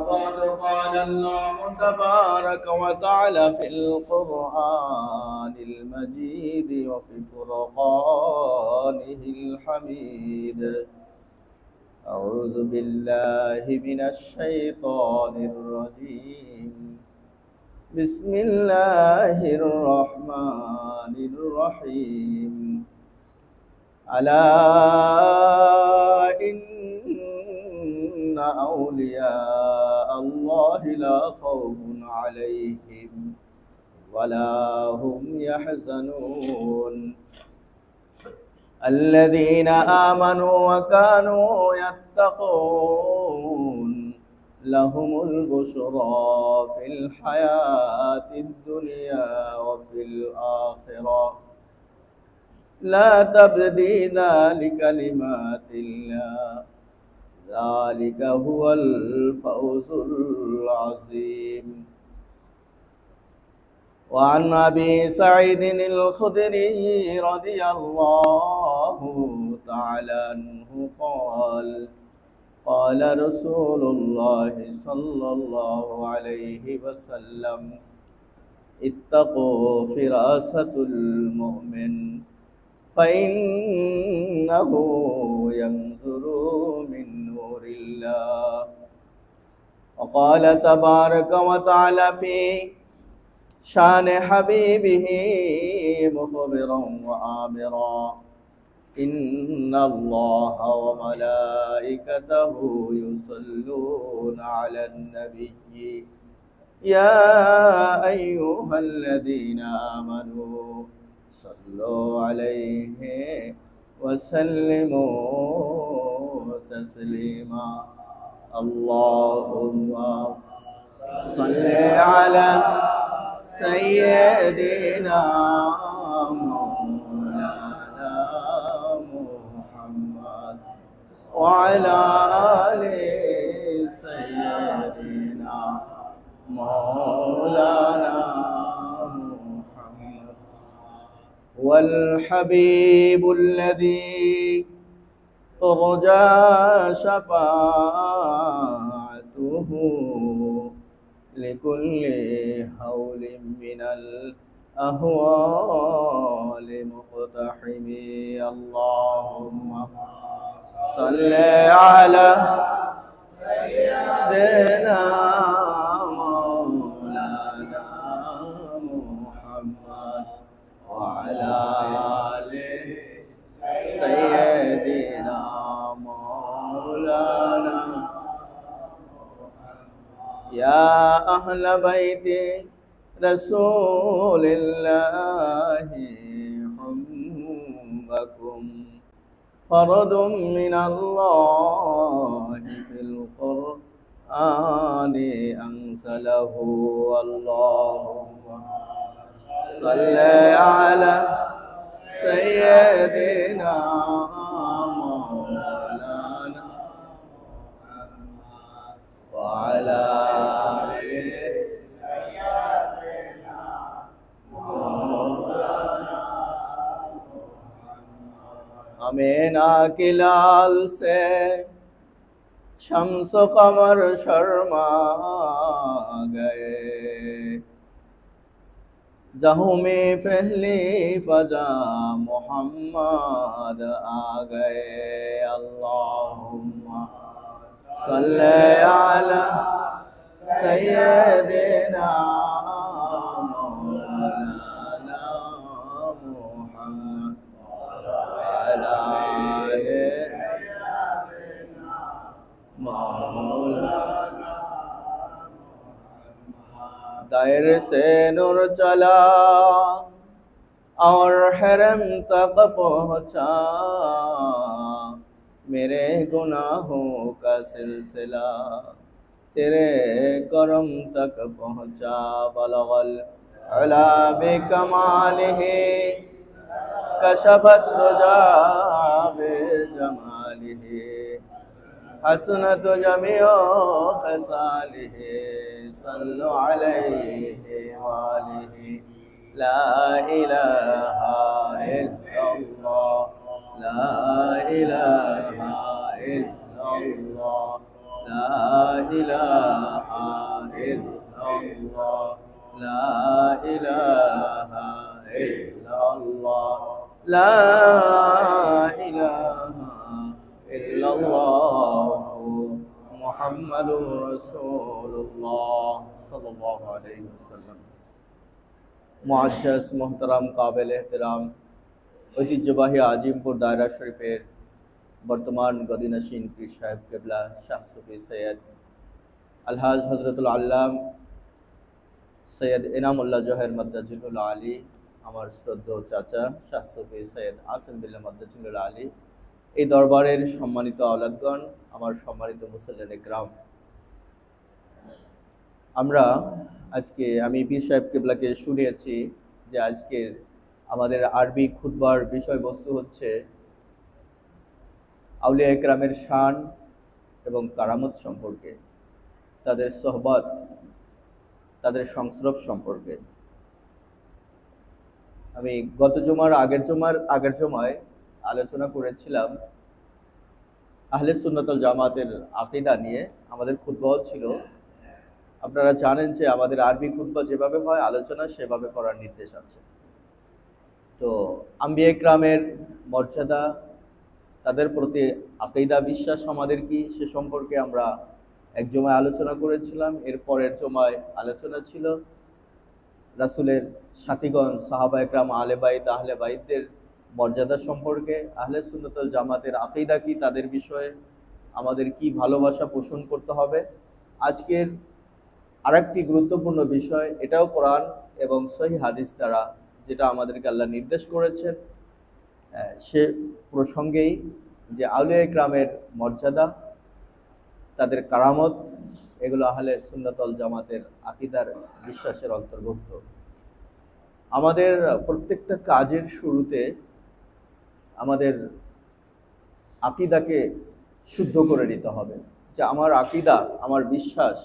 فقد قال الله تبارك وتعالى في القرآن المجيد وفي فرقانه الحميد. أعوذ بالله من الشيطان الرجيم. بسم الله الرحمن الرحيم. ألا إن أولياء الله لا خوف عليهم ولا هم يحزنون الذين آمنوا وكانوا يتقون لهم البشرى في الحياة الدنيا وفي الآخرة لا تبديل لكلمات الله ذلك هو الفوز العظيم. وعن أبي سعيد الخدري رضي الله تعالى عنه قال قال رسول الله صلى الله عليه وسلم اتقوا فراسة المؤمن فإنه ينظر من نور الله. وقال تبارك وتعالى في شان حبيبه مخبرا وآمرا إن الله وملائكته يصلون على النبي يا أيها الذين آمنوا صلوا عليه وسلموا تسليما. اللهم صل على سيدنا مولانا محمد وعلى آل سيدنا مولانا محمد. والحبيب الذي ترجى شفاعته لكل هول من الأهوال مقتحم. اللهم صل على سيدنا مولانا محمد وعلى آل سيدنا مولانا. يا أهل بيت رسول الله حبكم فرض من الله في القرآن أنزله. اللهم صل على سيدنا مولانا وعلى آل سيدنا مولانا. अमीना की लाल से शम्स कमर शर्मा गए जहूं में पहली फजा मोहम्मद आ गए। अल्लाहुम्मा सल्ले अला सय्यदिना मौलाना मुहम्मद वअला आलिहि मौलाना। दायरे से नूर चला और हरम तक पहुँचा मेरे गुनाहों का सिलसिला तेरे करम तक पहुँचा। बलगल अला बिकमालिही कशफत रुजा बिजमालिही हसनत जमीओ खसालिही सल्लु अलैहि वालिही ला इलाहा इल्लल्लाह ला इलाहा इल्लल्लाह ला इलाहा لا إله إلا الله محمد رسول الله صلى الله عليه وسلم। মুআজ্জাজ মোহতারাম কাবিল এহতেরাম ঐতিহ্যবাহী আজিমপুর দায়রা শরীফের বর্তমান গদিনাসীন পীর সাহেব কেবলা শাহ সুফি সৈয়দ আলহাজ হজরতুল আল্লাম সৈয়দ এনামুল্লাহ জহের মাদ্দাজিলুল আলী, আমার শ্রদ্ধেয় চাচা শাহ সুফি সৈয়দ আসিম বিল্লাহ মাদ্দাজিলুল আলী, এই দরবারের সম্মানিত আওলাদগণ, আমার সম্মানিত মুসল্লিন ইকরাম, আমি পীর সাহেব কেবলাকে শুনিয়েছি যে আজকের আমাদের আরবি খুতবার বিষয়বস্তু হচ্ছে আউলিয়া ইকরামের শান এবং কারামত সম্পর্কে, তাদের সোহবত, তাদের সংস্রব সম্পর্কে। আমি গত জুমার আগের জমায় আলোচনা করেছিলাম আহলে সুন্নাত ওয়াল জামাতের আকীদা নিয়ে। আমাদের খুতবা ছিল, আপনারা জানেন যে আমাদের আরবি খুতবা যেভাবে হয় আলোচনা সেভাবে করার নির্দেশ আছে। তো আম্বিয়া ইকরামের মর্যাদা, তাদের প্রতি আকীদা বিশ্বাস আমাদের কি, সে সম্পর্কে আমরা এক জমায় আলোচনা করেছিলাম। এরপরের জমায় আলোচনা ছিল রাসূলের সাথীগণ সাহাবা ইকরাম আহলে বাইতদের মর্যাদা সম্পর্কে, আহলে সুন্নাত ওয়াল জামাতের আকীদা কি, তাদের বিষয়ে আমাদের কি ভালোবাসা পোষণ করতে হবে। আজকের আরেকটি গুরুত্বপূর্ণ বিষয়, এটাও কোরআন এবং সহিহ হাদিস দ্বারা যেটা আমাদেরকে আল্লাহ নির্দেশ করেছেন, সে প্রসঙ্গেই যে আউলিয়া ইকরামের মর্যাদা, তাদের কারামত, এগুলো আহলে সুন্নাত ওয়াল জামাতের আকীদার বিশ্বাসের অন্তর্ভুক্ত। আমাদের প্রত্যেকটা কাজের শুরুতে আমাদের আকীদাকে শুদ্ধ করে নিতে হবে, যে আমার আকীদা, আমার বিশ্বাস,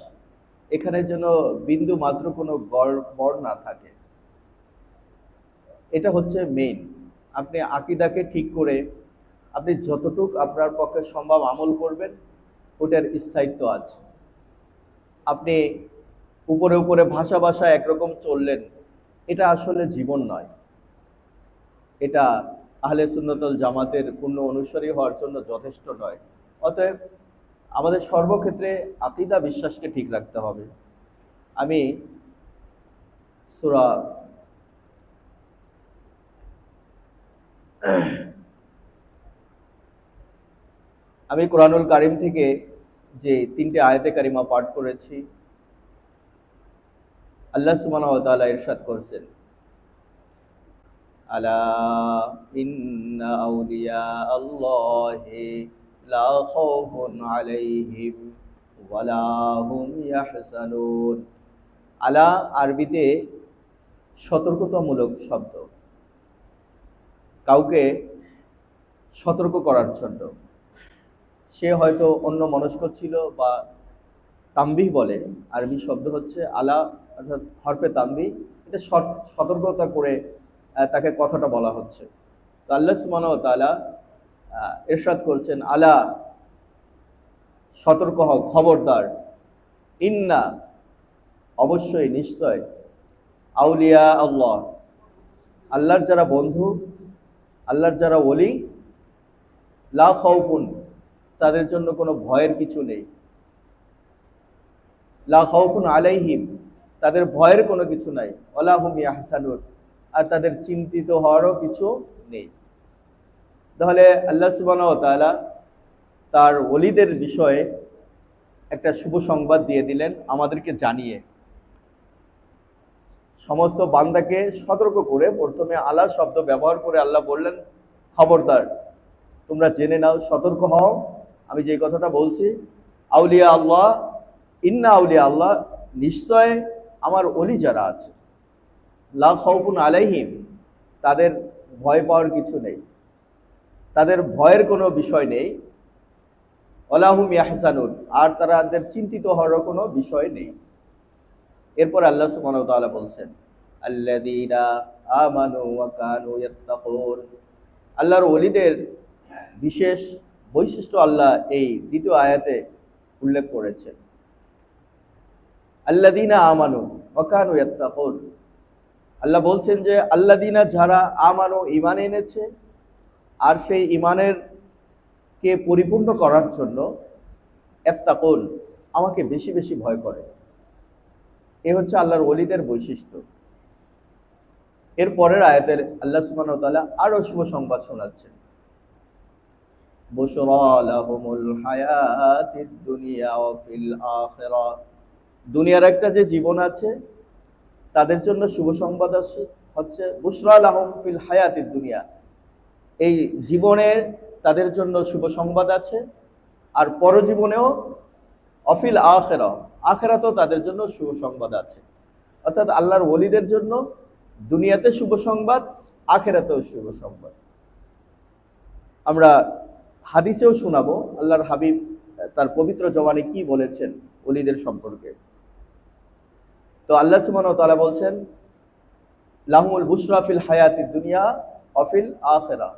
এখানে যেন বিন্দু মাত্র কোনো গড়বড় না থাকে। এটা হচ্ছে মেইন। আপনি আকীদাকে ঠিক করে আপনি যতটুক আপনার পক্ষে সম্ভব আমল করবেন, ওটার স্থায়িত্ব আছে। আপনি উপরে উপরে ভাষা একরকম চললেন, এটা আসলে জীবন নয়, এটা আহলে সুন্নাত ওয়াল জামাতের পূর্ণ অনুসারী হওয়ার জন্য যথেষ্ট নয়। অতএব আমাদের সর্বক্ষেত্রে আকীদা বিশ্বাসকে ঠিক রাখতে হবে। আমি কোরআনুল কারীম থেকে যে 3টে আয়াতে কারিমা পাঠ করেছি, আল্লাহ সুবহানাহু ওয়া তাআলা ইরশাদ করেছেন, আলা ইন্না আউলিয়া আল্লাহি লা খাউফুন আলাইহিম ওয়া লা হুম ইয়াহজানুন। আলা আরবিতে সতর্কতামূলক শব্দ, কাউকে সতর্ক করার জন্য। সে হয়তো অন্য মনস্ক ছিল, বা তাম্বিহ বলে, আরবি শব্দ হচ্ছে আলা, অর্থাৎ হরফে তাম্বিহ, এটা সতর্কতা করে তাকে কথাটা বলা হচ্ছে। তো আল্লাহ সুবহানাহু ওয়া তাআলা ইরশাদ করছেন, আলা, সতর্ক হও, খবরদার, ইন্না, অবশ্যই, নিশ্চয়, আউলিয়া আল্লাহ, আল্লাহর যারা বন্ধু, আল্লাহর যারা ওলি, লা খাউফুন, তাদের জন্য কোনো ভয়ের কিছু নেই, লা খাউফুন আলাইহিম, তাদের ভয়ের কোনো কিছু নাই, ওয়ালা হুম ইয়াহজানুন, আর তাদের চিন্তিত হওয়ারও কিছু নেই। তাহলে আল্লাহ সুবহানাহু ওয়া তাআলা তার ওলিদের বিষয়ে একটা শুভ সংবাদ দিয়ে দিলেন আমাদেরকে জানিয়ে, সমস্ত বান্দাকে সতর্ক করে। প্রথমে আলা শব্দ ব্যবহার করে আল্লাহ বললেন, খবরদার, তোমরা জেনে নাও, সতর্ক হও, আমি যে কথাটা বলছি, আউলিয়া আল্লাহ, ইন্না আউলিয়া আল্লাহ, নিশ্চয় আমার ওলি যারা আছে, লা খাউফুন আলাইহিম, তাদের ভয় পাওয়ার কিছু নেই, তাদের ভয়ের কোনো বিষয় নেই, ওয়ালা হুম ইয়াহজানুন, আর তাদের চিন্তিত হওয়ারও কোনো বিষয় নেই। এরপর আল্লাহ সুবহানাহু ওয়া তাআলা বলছেন, আল্লাযীনা আমানু ওয়া কানু ইয়াত্তাকুন, আল্লাহর ওলিদের বিশেষ বৈশিষ্ট্য আল্লাহ এই দ্বিতীয় আয়াতে উল্লেখ করেছেন। আল্লাযীনা আমানু ওয়া কানু ইয়াত্তাকুন, আল্লাহ বলছেন যে আল্লাযীনা, যারা আমানু, ঈমান এনেছে, আর সেই ইমানের কে পরিপূর্ণ করার জন্য ইত্তাকুন, আমাকে বেশি বেশি ভয় করে। এ হচ্ছে আল্লাহর ওলিদের বৈশিষ্ট্য। এর পরের আয়াতের আল্লাহ সুবহানাহু ওয়া তাআলা আরো শুভ সংবাদ শোনাচ্ছেন। বুশরা লাহুমুল হায়াতিদ দুনিয়া ওয়া ফিল আখিরাহ, দুনিয়ার একটা যে জীবন আছে তাদের জন্য শুভ সংবাদ আছে হচ্ছে বুশরা লাহুম ফিল হায়াতিদ দুনিয়া, এই জীবনে তাদের জন্য শুভ সংবাদ আছে, আর পরজীবনেও অফিল আখিরাহ, আখিরাতেও তাদের জন্য শুভ সংবাদ আছে। অর্থাৎ আল্লাহর ওলিদের জন্য দুনিয়াতে শুভ সংবাদ, আখিরাতেও শুভ সংবাদ। আমরা হাদিসেও শোনাবো আল্লাহর হাবিব তার পবিত্র জবানে কি বলেছেন ওলিদের সম্পর্কে। তো আল্লাহ সুবহানাহু ওয়া তাআলা বলছেন, লাহুমুল বুশরা ফিল হায়াতিদ দুনিয়া ওয়া ফিল আখিরাহ,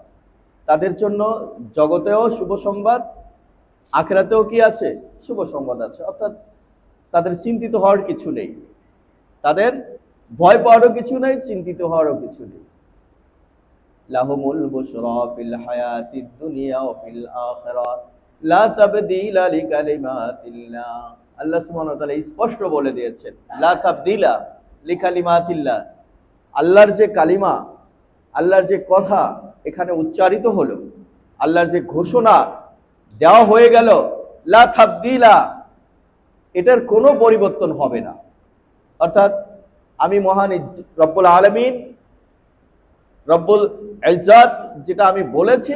তাদের জন্য জগতেও শুভ সংবাদ, আখিরাতেও কি আছে? শুভ সংবাদ আছে। অর্থাৎ তাদের চিন্তিত হওয়ার কিছু নেই, তাদের ভয় পাওয়ারও কিছু নেই, চিন্তিত হওয়ারও কিছু নেই। লাহুমুল বুশরা ফিল হায়াতিদ দুনিয়া ওয়া ফিল আখিরাহ লা তাবদীলা লিকালিমাতিল্লাহ, আল্লাহ সুবহানাহু ওয়া তাআলা স্পষ্ট বলে দিয়েছেন, লা তাবদীলা লিকালিমাতিল্লাহ, আল্লাহর যে কালিমা, আল্লাহর যে কথা এখানে উচ্চারিত হলো, আল্লাহর যে ঘোষণা দেওয়া হয়ে গেল, লা তাবদীলা, এটার কোনো পরিবর্তন হবে না। অর্থাৎ আমি মহান রব্বুল আলামিন, রব্বুল ইজ্জত যেটা আমি বলেছি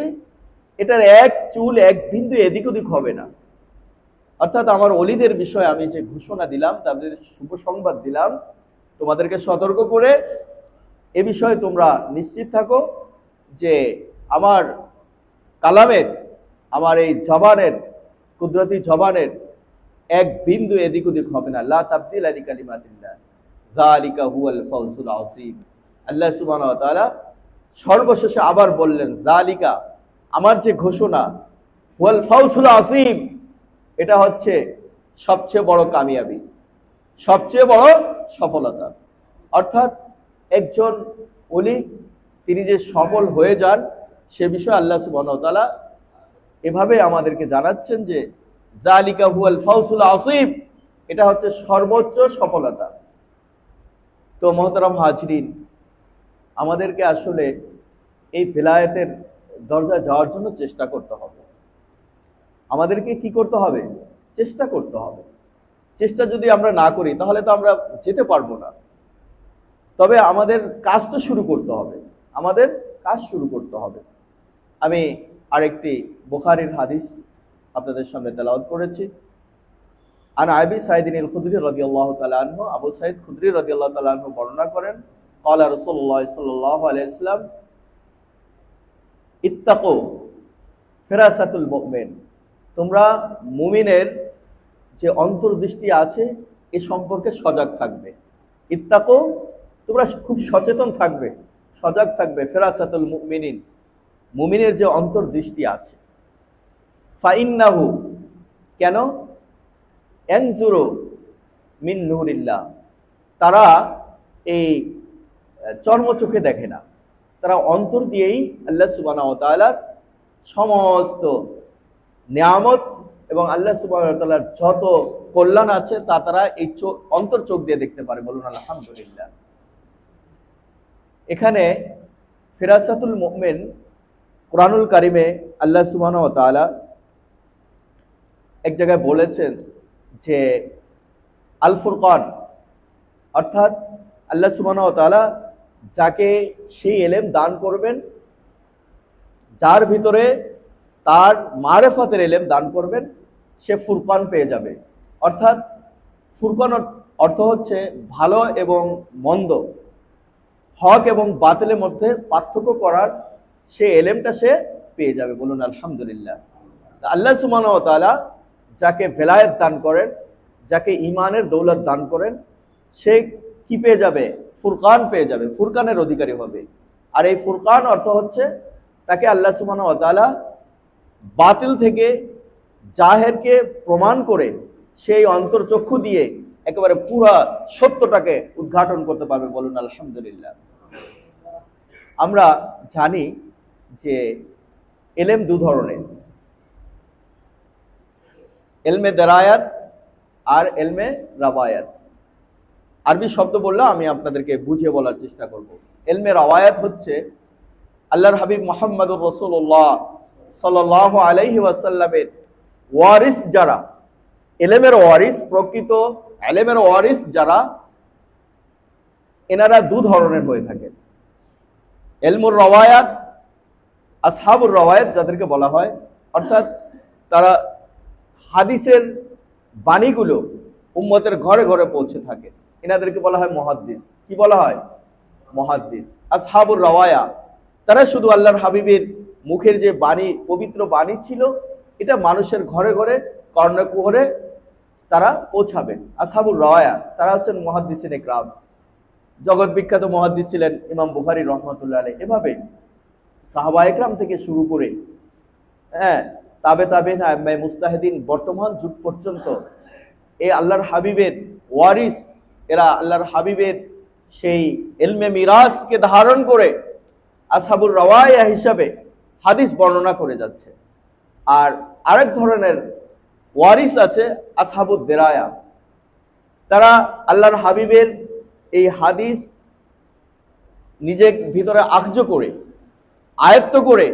এটার এক চুল এক বিন্দু এদিক ওদিক হবে না। অর্থাৎ আমার ওলিদের বিষয়ে আমি যে ঘোষণা দিলাম, তাদের শুভ সংবাদ দিলাম, তোমাদেরকে সতর্ক করে এ বিষয়ে তোমরা নিশ্চিত থাকো যে আমার কালামের, আমার এই জবানের, কুদরতি জবানের এক বিন্দু এদিক ওদিক হবে না। লা তাবদীলা লিকালিমাতিল্লাহ যালিকা হুয়াল ফাওজুল আযীম, আল্লাহ সুবহানাহু ওয়া তাআলা সর্বশেষে আবার বললেন, যালিকা, আমার যে ঘোষণা, হুয়াল ফাওজুল আযীম, এটা হচ্ছে সবচেয়ে বড় কামিয়াবি, সবচেয়ে বড় সফলতা। অর্থাৎ একজন ওলি তিনি যে সফল হয়ে যান সে বিষয়ে আল্লাহ সুবহানাহু ওয়া তাআলা এভাবে আমাদেরকে জানাচ্ছেন যে যালিকা হুয়াল ফাওজুল আযীম, এটা হচ্ছে সর্বোচ্চ সফলতা। তো মুহতারাম হাজরিন, আমাদেরকে আসলে এই ভেলায়েতের দরজায় যাওয়ার জন্য চেষ্টা করতে হবে। আমাদেরকে কি করতে হবে? চেষ্টা করতে হবে। চেষ্টা যদি আমরা না করি তাহলে তো আমরা যেতে পারবো না। তবে আমাদের কাজ তো শুরু করতে হবে, আমাদের কাজ শুরু করতে হবে। আমি আরেকটি বুখারীর হাদিস আপনাদের সামনে তেলাওয়াত করেছি। আন আবি সাঈদিন আল খুদরি রাদিয়াল্লাহু তাআলা আনহু, আবু সাঈদ খুদরি রাদিয়াল্লাহু তাআলা আনহু বর্ণনা করেন, ক্বালা রাসূলুল্লাহ সাল্লাল্লাহু আলাইহি ওয়াসাল্লাম, ইত্তাকু ফিরাসাতুল মুমিন, তোমরা মুমিনের যে অন্তর্দৃষ্টি আছে এ সম্পর্কে সজাগ থাকবে। ইত্তাকু, তোমরা খুব সচেতন থাকবে, সজাগ থাকবে। ফিরাসাতুল মুমিনিন, মুমিনের যে অন্তর্দৃষ্টি আছে। ফাইন্নাহু, কেন? ইয়ানজুরু মিন নূরিল্লাহ, তারা এই চর্মচোখে দেখে না, তারা অন্তর দিয়েই আল্লাহ সুবহানাহু ওয়া তাআলার সমস্ত নিয়ামত এবং আল্লাহ সুবহানাহু ওয়া তাআলার যত কল্যাণ আছে তা তারা এই অন্তর চোখ দিয়ে দেখতে পারে। বলুন আলহামদুলিল্লাহ। এখানে ফিরাসাতুল মুমিন, কুরআনুল কারিমে আল্লাহ সুবহানাহু ওয়া তাআলা এক জায়গায় বলেছেন যে আল ফুরকান, অর্থাৎ আল্লাহ সুবহানাহু ওয়া তাআলা যাকে সেই ইলম দান করবেন, যার ভিতরে তার মারিফাতের ইলম দান করবেন, সে ফুরকান পেয়ে যাবে। অর্থাৎ ফুরকান অর্থ হচ্ছে ভালো এবং মন্দ, হক এবং বাতিলের মধ্যে পার্থক্য করার সে ইলমটা সে পেয়ে যাবে। বলুন আলহামদুলিল্লাহ। আল্লাহ সুবহানাহু ওয়া তাআলা যাকে ভেলায়েত দান করেন, যাকে ঈমানের দৌলত দান করেন, সে কি পেয়ে যাবে? ফুরকান পেয়ে যাবে, ফুরকানের অধিকারী হবে। আর এই ফুরকান অর্থ হচ্ছে তাকে আল্লাহ সুবহানাহু ওয়া তাআলা বাতিল থেকে জাহেরকে প্রমাণ করে সেই অন্তর্চক্ষু দিয়ে একেবারে পুরা সত্যটাকে উদ্ঘাটন করতে পারবে। বলুন আলহামদুলিল্লাহ। আমরা জানি যে এলেম দু ধরনের, এলমে দেরায়াত আর এলমে রাবায়াত। আরবি শব্দ বললে আমি আপনাদেরকে বুঝিয়ে বলার চেষ্টা করব। এলমে রাওয়ায়াত হচ্ছে আল্লাহর হাবিব মুহাম্মদুর রাসূলুল্লাহ সাল্লাল্লাহু আলাইহি ওয়াসাল্লামের ওয়ারিস যারা, এলেমের ওয়ারিস, প্রকৃত এলেমের ওয়ারিস যারা, এনারা দু ধরনের হয়ে থাকেন। এলমুর রাওয়ায়াত, আসহাবুর রাওয়ায়াত যাদেরকে বলা হয়, অর্থাৎ তারা হাদিসের বাণীগুলো উম্মতের ঘরে ঘরে পৌঁছে থাকে, এনাদেরকে বলা হয় মুহাদ্দিস। কি বলা হয়? মুহাদ্দিস। আসহাবুর রাওয়ায়া, তারা শুধু আল্লাহর হাবিবের মুখের যে বাণী, পবিত্র বাণী ছিল, এটা মানুষের ঘরে ঘরে কর্ণে কুহরে তারা পৌঁছাবেন। আসহাবুর রাওয়ায়া তারা হচ্ছেন মুহাদ্দিসিন ইকরাম। জগৎ বিখ্যাত মুহাদ্দিস ছিলেন ইমাম বুখারী রহমাতুল্লাহ আলাইহি। এভাবে সাহাবা ইকরাম থেকে শুরু করে তাবেঈন, আইম্মায়ে মুজতাহিদিন, বর্তমান যুগ পর্যন্ত এই আল্লাহর হাবিবের ওয়ারিস, এরা আল্লাহর হাবিবের সেই ইলমে মিরাজকে ধারণ করে আসহাবুর রাওয়ায়া হিসাবে হাদিস বর্ণনা করে যাচ্ছে। আর আরেক ধরনের ওয়ারিস আছে আসহাবুদ দেরায়া, তারা আল্লাহর হাবিবের এই হাদিস নিজের ভিতরে আখজ করে, আয়ত্ত করে,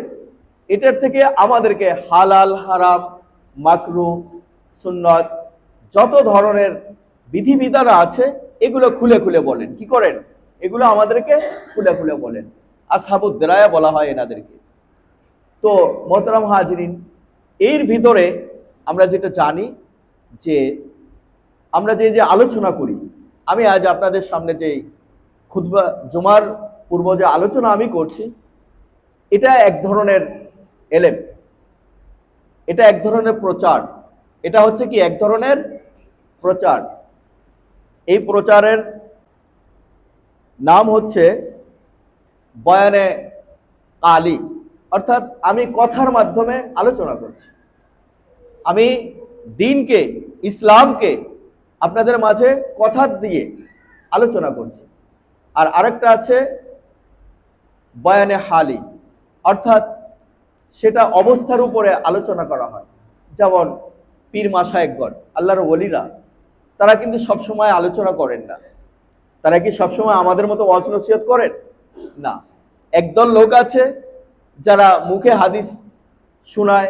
এটার থেকে আমাদেরকে হালাল, হারাম, মাকরু, সুন্নত, যত ধরনের বিধিবিধান আছে এগুলো খুলে খুলে বলেন। কি করেন? এগুলো আমাদেরকে খুলে খুলে বলেন। আসহাবুদ দেরায়া বলা হয় এনাদেরকে। তো মোহতারাম হাজরিন, এর ভিতরে আমরা যেটা জানি যে আমরা যে আলোচনা করি, আমি আজ আপনাদের সামনে যে খুতবা জুমার পূর্ব যে আলোচনা আমি করছি, এটা এক ধরনের এলেম, এটা এক ধরনের প্রচার। এটা হচ্ছে কি? এক ধরনের প্রচার। এই প্রচারের নাম হচ্ছে বয়ানে কালি, অর্থাৎ আমি কথার মাধ্যমে আলোচনা করছি, আমি দ্বীনকে, ইসলামকে আপনাদের মাঝে কথা দিয়ে আলোচনা করছি। আর আরেকটা আছে বয়ানে হালি, অর্থাৎ সেটা অবস্থার উপরে আলোচনা করা হয়। যেমন পীর মাশায়েখগণ, আল্লাহর ওলিরা, তারা কিন্তু সবসময় আলোচনা করেন না। তারা কি সবসময় আমাদের মতো ওয়াজ নসিহত করেন? না। একদল লোক আছে যারা মুখে হাদিস শোনায়,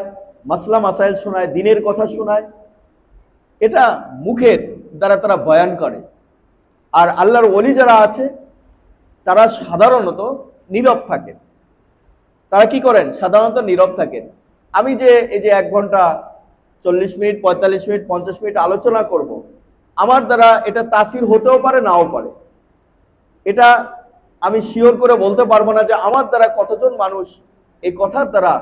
মাসলা মাসাইল শোনায়, দ্বীনের কথা শোনায়, এটা মুখের দ্বারা তারা বয়ান করে। আর আল্লাহর ওলি যারা আছে তারা সাধারণত নীরব থাকেন। তারা কি করেন? সাধারণত নীরব থাকেন। আমি যে এই যে 1 ঘন্টা 40 মিনিট, 45 মিনিট, 50 মিনিট আলোচনা করব, আমার দ্বারা এটা তাসির হতেও পারে, নাও পারে। এটা আমি শিওর করে বলতে পারবো না যে আমার দ্বারা কতজন মানুষ এই কথার দ্বারা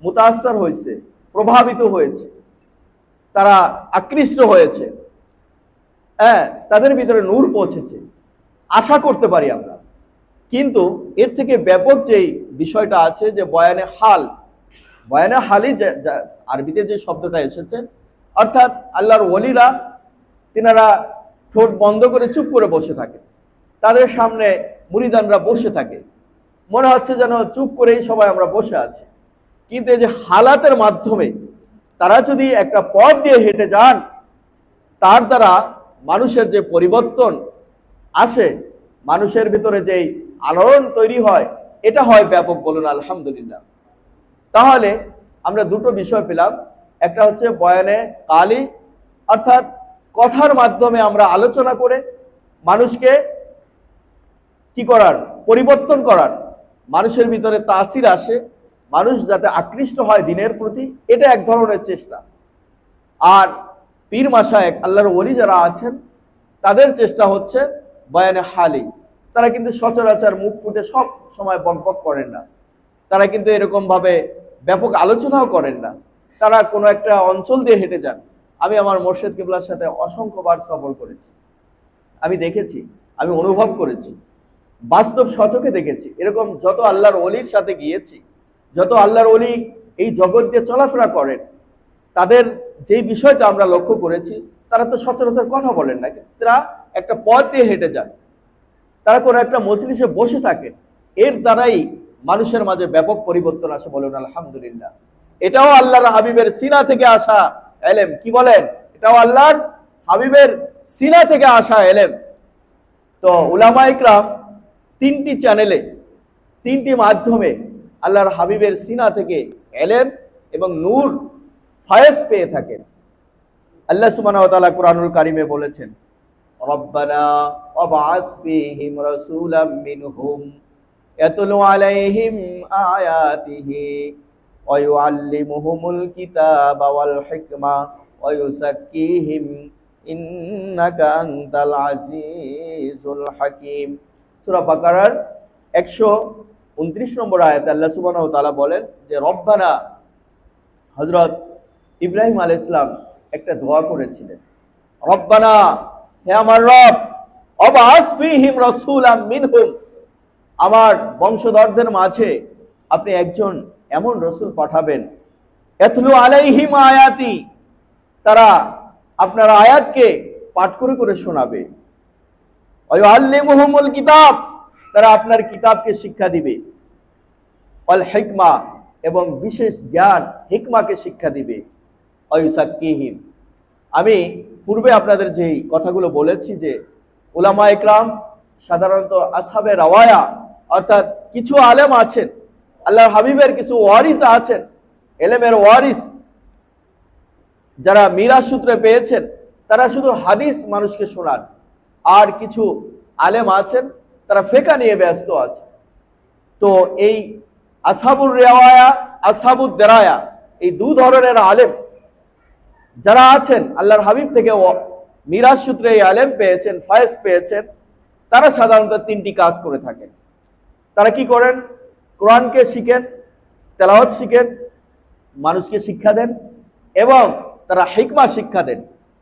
মুতাআসসার হয়েছে, প্রভাবিত হয়েছে, তারা আকৃষ্ট হয়েছে, তাদের ভিতরে নূর পৌঁছেছে, আশা করতে পারি আমরা। কিন্তু এর থেকে ব্যাপক যেই বিষয়টা আছে যে বয়ানে হাল, বয়ানে হালি, আরবিতে যে শব্দটা এসেছে, অর্থাৎ আল্লাহর ওলিরা তিনারা ঠোঁট বন্ধ করে চুপ করে বসে থাকে, তাদের সামনে মুরিদানরা বসে থাকে, মনে হচ্ছে যেন চুপ করেই সবাই আমরা বসে আছি। কিন্তু এই যে হালাতের মাধ্যমে তারা যদি একটা পথ দিয়ে হেঁটে যান, তার দ্বারা মানুষের যে পরিবর্তন আসে, মানুষের ভিতরে যেই আলোড়ন তৈরি হয়, এটা হয় ব্যাপক। বলুন আলহামদুলিল্লাহ। তাহলে আমরা দুটো বিষয় পেলাম, একটা হচ্ছে বয়ানে কালি, অর্থাৎ কথার মাধ্যমে আমরা আলোচনা করে মানুষকে কি করার? পরিবর্তন করার, মানুষের ভিতরে তাসির আসে, মানুষ যাতে আকৃষ্ট হয় দ্বীনের প্রতি, এটা এক ধরনের চেষ্টা। আর পীর মাশায়েখ, আল্লাহর ওলি যারা আছেন, তাদের চেষ্টা হচ্ছে বয়ানে হালি। তারা কিন্তু সচরাচর মুখ ফুটে সব সময় বকবক করেন না, তারা কিন্তু এরকম ভাবে ব্যাপক আলোচনাও করেন না। তারা কোনো একটা অঞ্চল দিয়ে হেঁটে যান। আমি আমার মোর্শেদ কিবলার সাথে অসংখ্যবার সফর করেছি, আমি দেখেছি, আমি অনুভব করেছি, বাস্তব সচক্ষে দেখেছি। এরকম যত আল্লাহর ওলির সাথে গিয়েছি, যত আল্লাহর ওলি এই জগৎ দিয়ে চলাফেরা করেন, তাদের যেই বিষয়টা আমরা লক্ষ্য করেছি, তারা তো সচরাচর কথা বলেন না, তারা একটা পথ দিয়ে হেঁটে যান, তারা কোনো একটা মজলিসে বসে থাকেন। এর দ্বারাই মানুষের মাঝে ব্যাপক পরিবর্তন আসে, বলুন আলহামদুলিল্লাহ। এটাও আল্লাহর হাবিবের সিনা থেকে আসা এলেম। কি বলেন? এটাও আল্লাহর হাবিবের সিনা থেকে আসা এলেম। তো উলামা ইকরাম তিনটি চ্যানেলে, তিনটি মাধ্যমে আল্লাহর হাবিবের সিনা থেকে এলেম এবং নূর ফায়েজ পেয়ে থাকেন। আল্লাহ সুবহানাহু ওয়া তাআলা কুরআনুল কারীমে বলেছেন, রব্বানা ওয়াবআথ ফীহিম রাসূলাম মিনহুম ইয়াতলু আলাইহিম আয়াতিহি ওয়া ইউআল্লিমুহুমুল কিতাবা ওয়াল হিকমা ওয়া ইউযাক্কিহিম ইন্নাকা আনতাল আজিজুল হাকীম। সূরা বাকারার 129 নম্বর আয়াতে আল্লাহ সুবহানাহু ওয়া তাআলা বলেন যে রব্বানা, হযরত ইব্রাহিম আলাইহিস সালাম একটা দোয়া করেছিলেন, রব্বানা, হে আমার রব, ওয়াবআস ফীহিম রাসূলাম মিনহুম, আমার বংশধরদের মাঝে আপনি একজন এমন রাসূল পাঠাবেন, ইয়াতলু আলাইহিম আয়াতি, তারা আপনার আয়াতকে পাঠ করে করে শোনাবে, ওয়া ইউআল্লিমুহুমুল কিতাব, তারা আপনার কিতাবকে শিক্ষা দিবে, ওয়াল হিকমা, এবং বিশেষ জ্ঞান হিকমাকে শিক্ষা দিবে, ওয়া ইউযাক্কিহিম। আমি পূর্বে আপনাদের যেই কথাগুলো বলেছি যে উলামা ইকরাম সাধারণত আসহাবে রাওয়ায়া, অর্থাৎ কিছু আলেম আছেন, আল্লাহর হাবিবের কিছু ওয়ারিস আছেন, এলেমের ওয়ারিস, যারা মিরাস সূত্রে পেয়েছেন, তারা শুধু হাদিস মানুষকে শোনান। আর কিছু আলেম আছেন, তারা ফিকহ নিয়ে ব্যস্ত আছে। তো এই আসহাবুর রিওয়ায়া, আসহাবুদ দেরায়া, এই দু ধরনের আলেম যারা আছেন, আল্লাহর হাবিব থেকে মিরাস সূত্রে এই আলেম পেয়েছেন, ফায়েজ পেয়েছেন, তারা সাধারণত তিনটি কাজ করে থাকেন। তারা কি করেন? কোরআনকে শিখেন, তেলাওয়াত শিখেন, মানুষকে শিক্ষা দেন, এবং তারা হিকমা শিক্ষা দেন।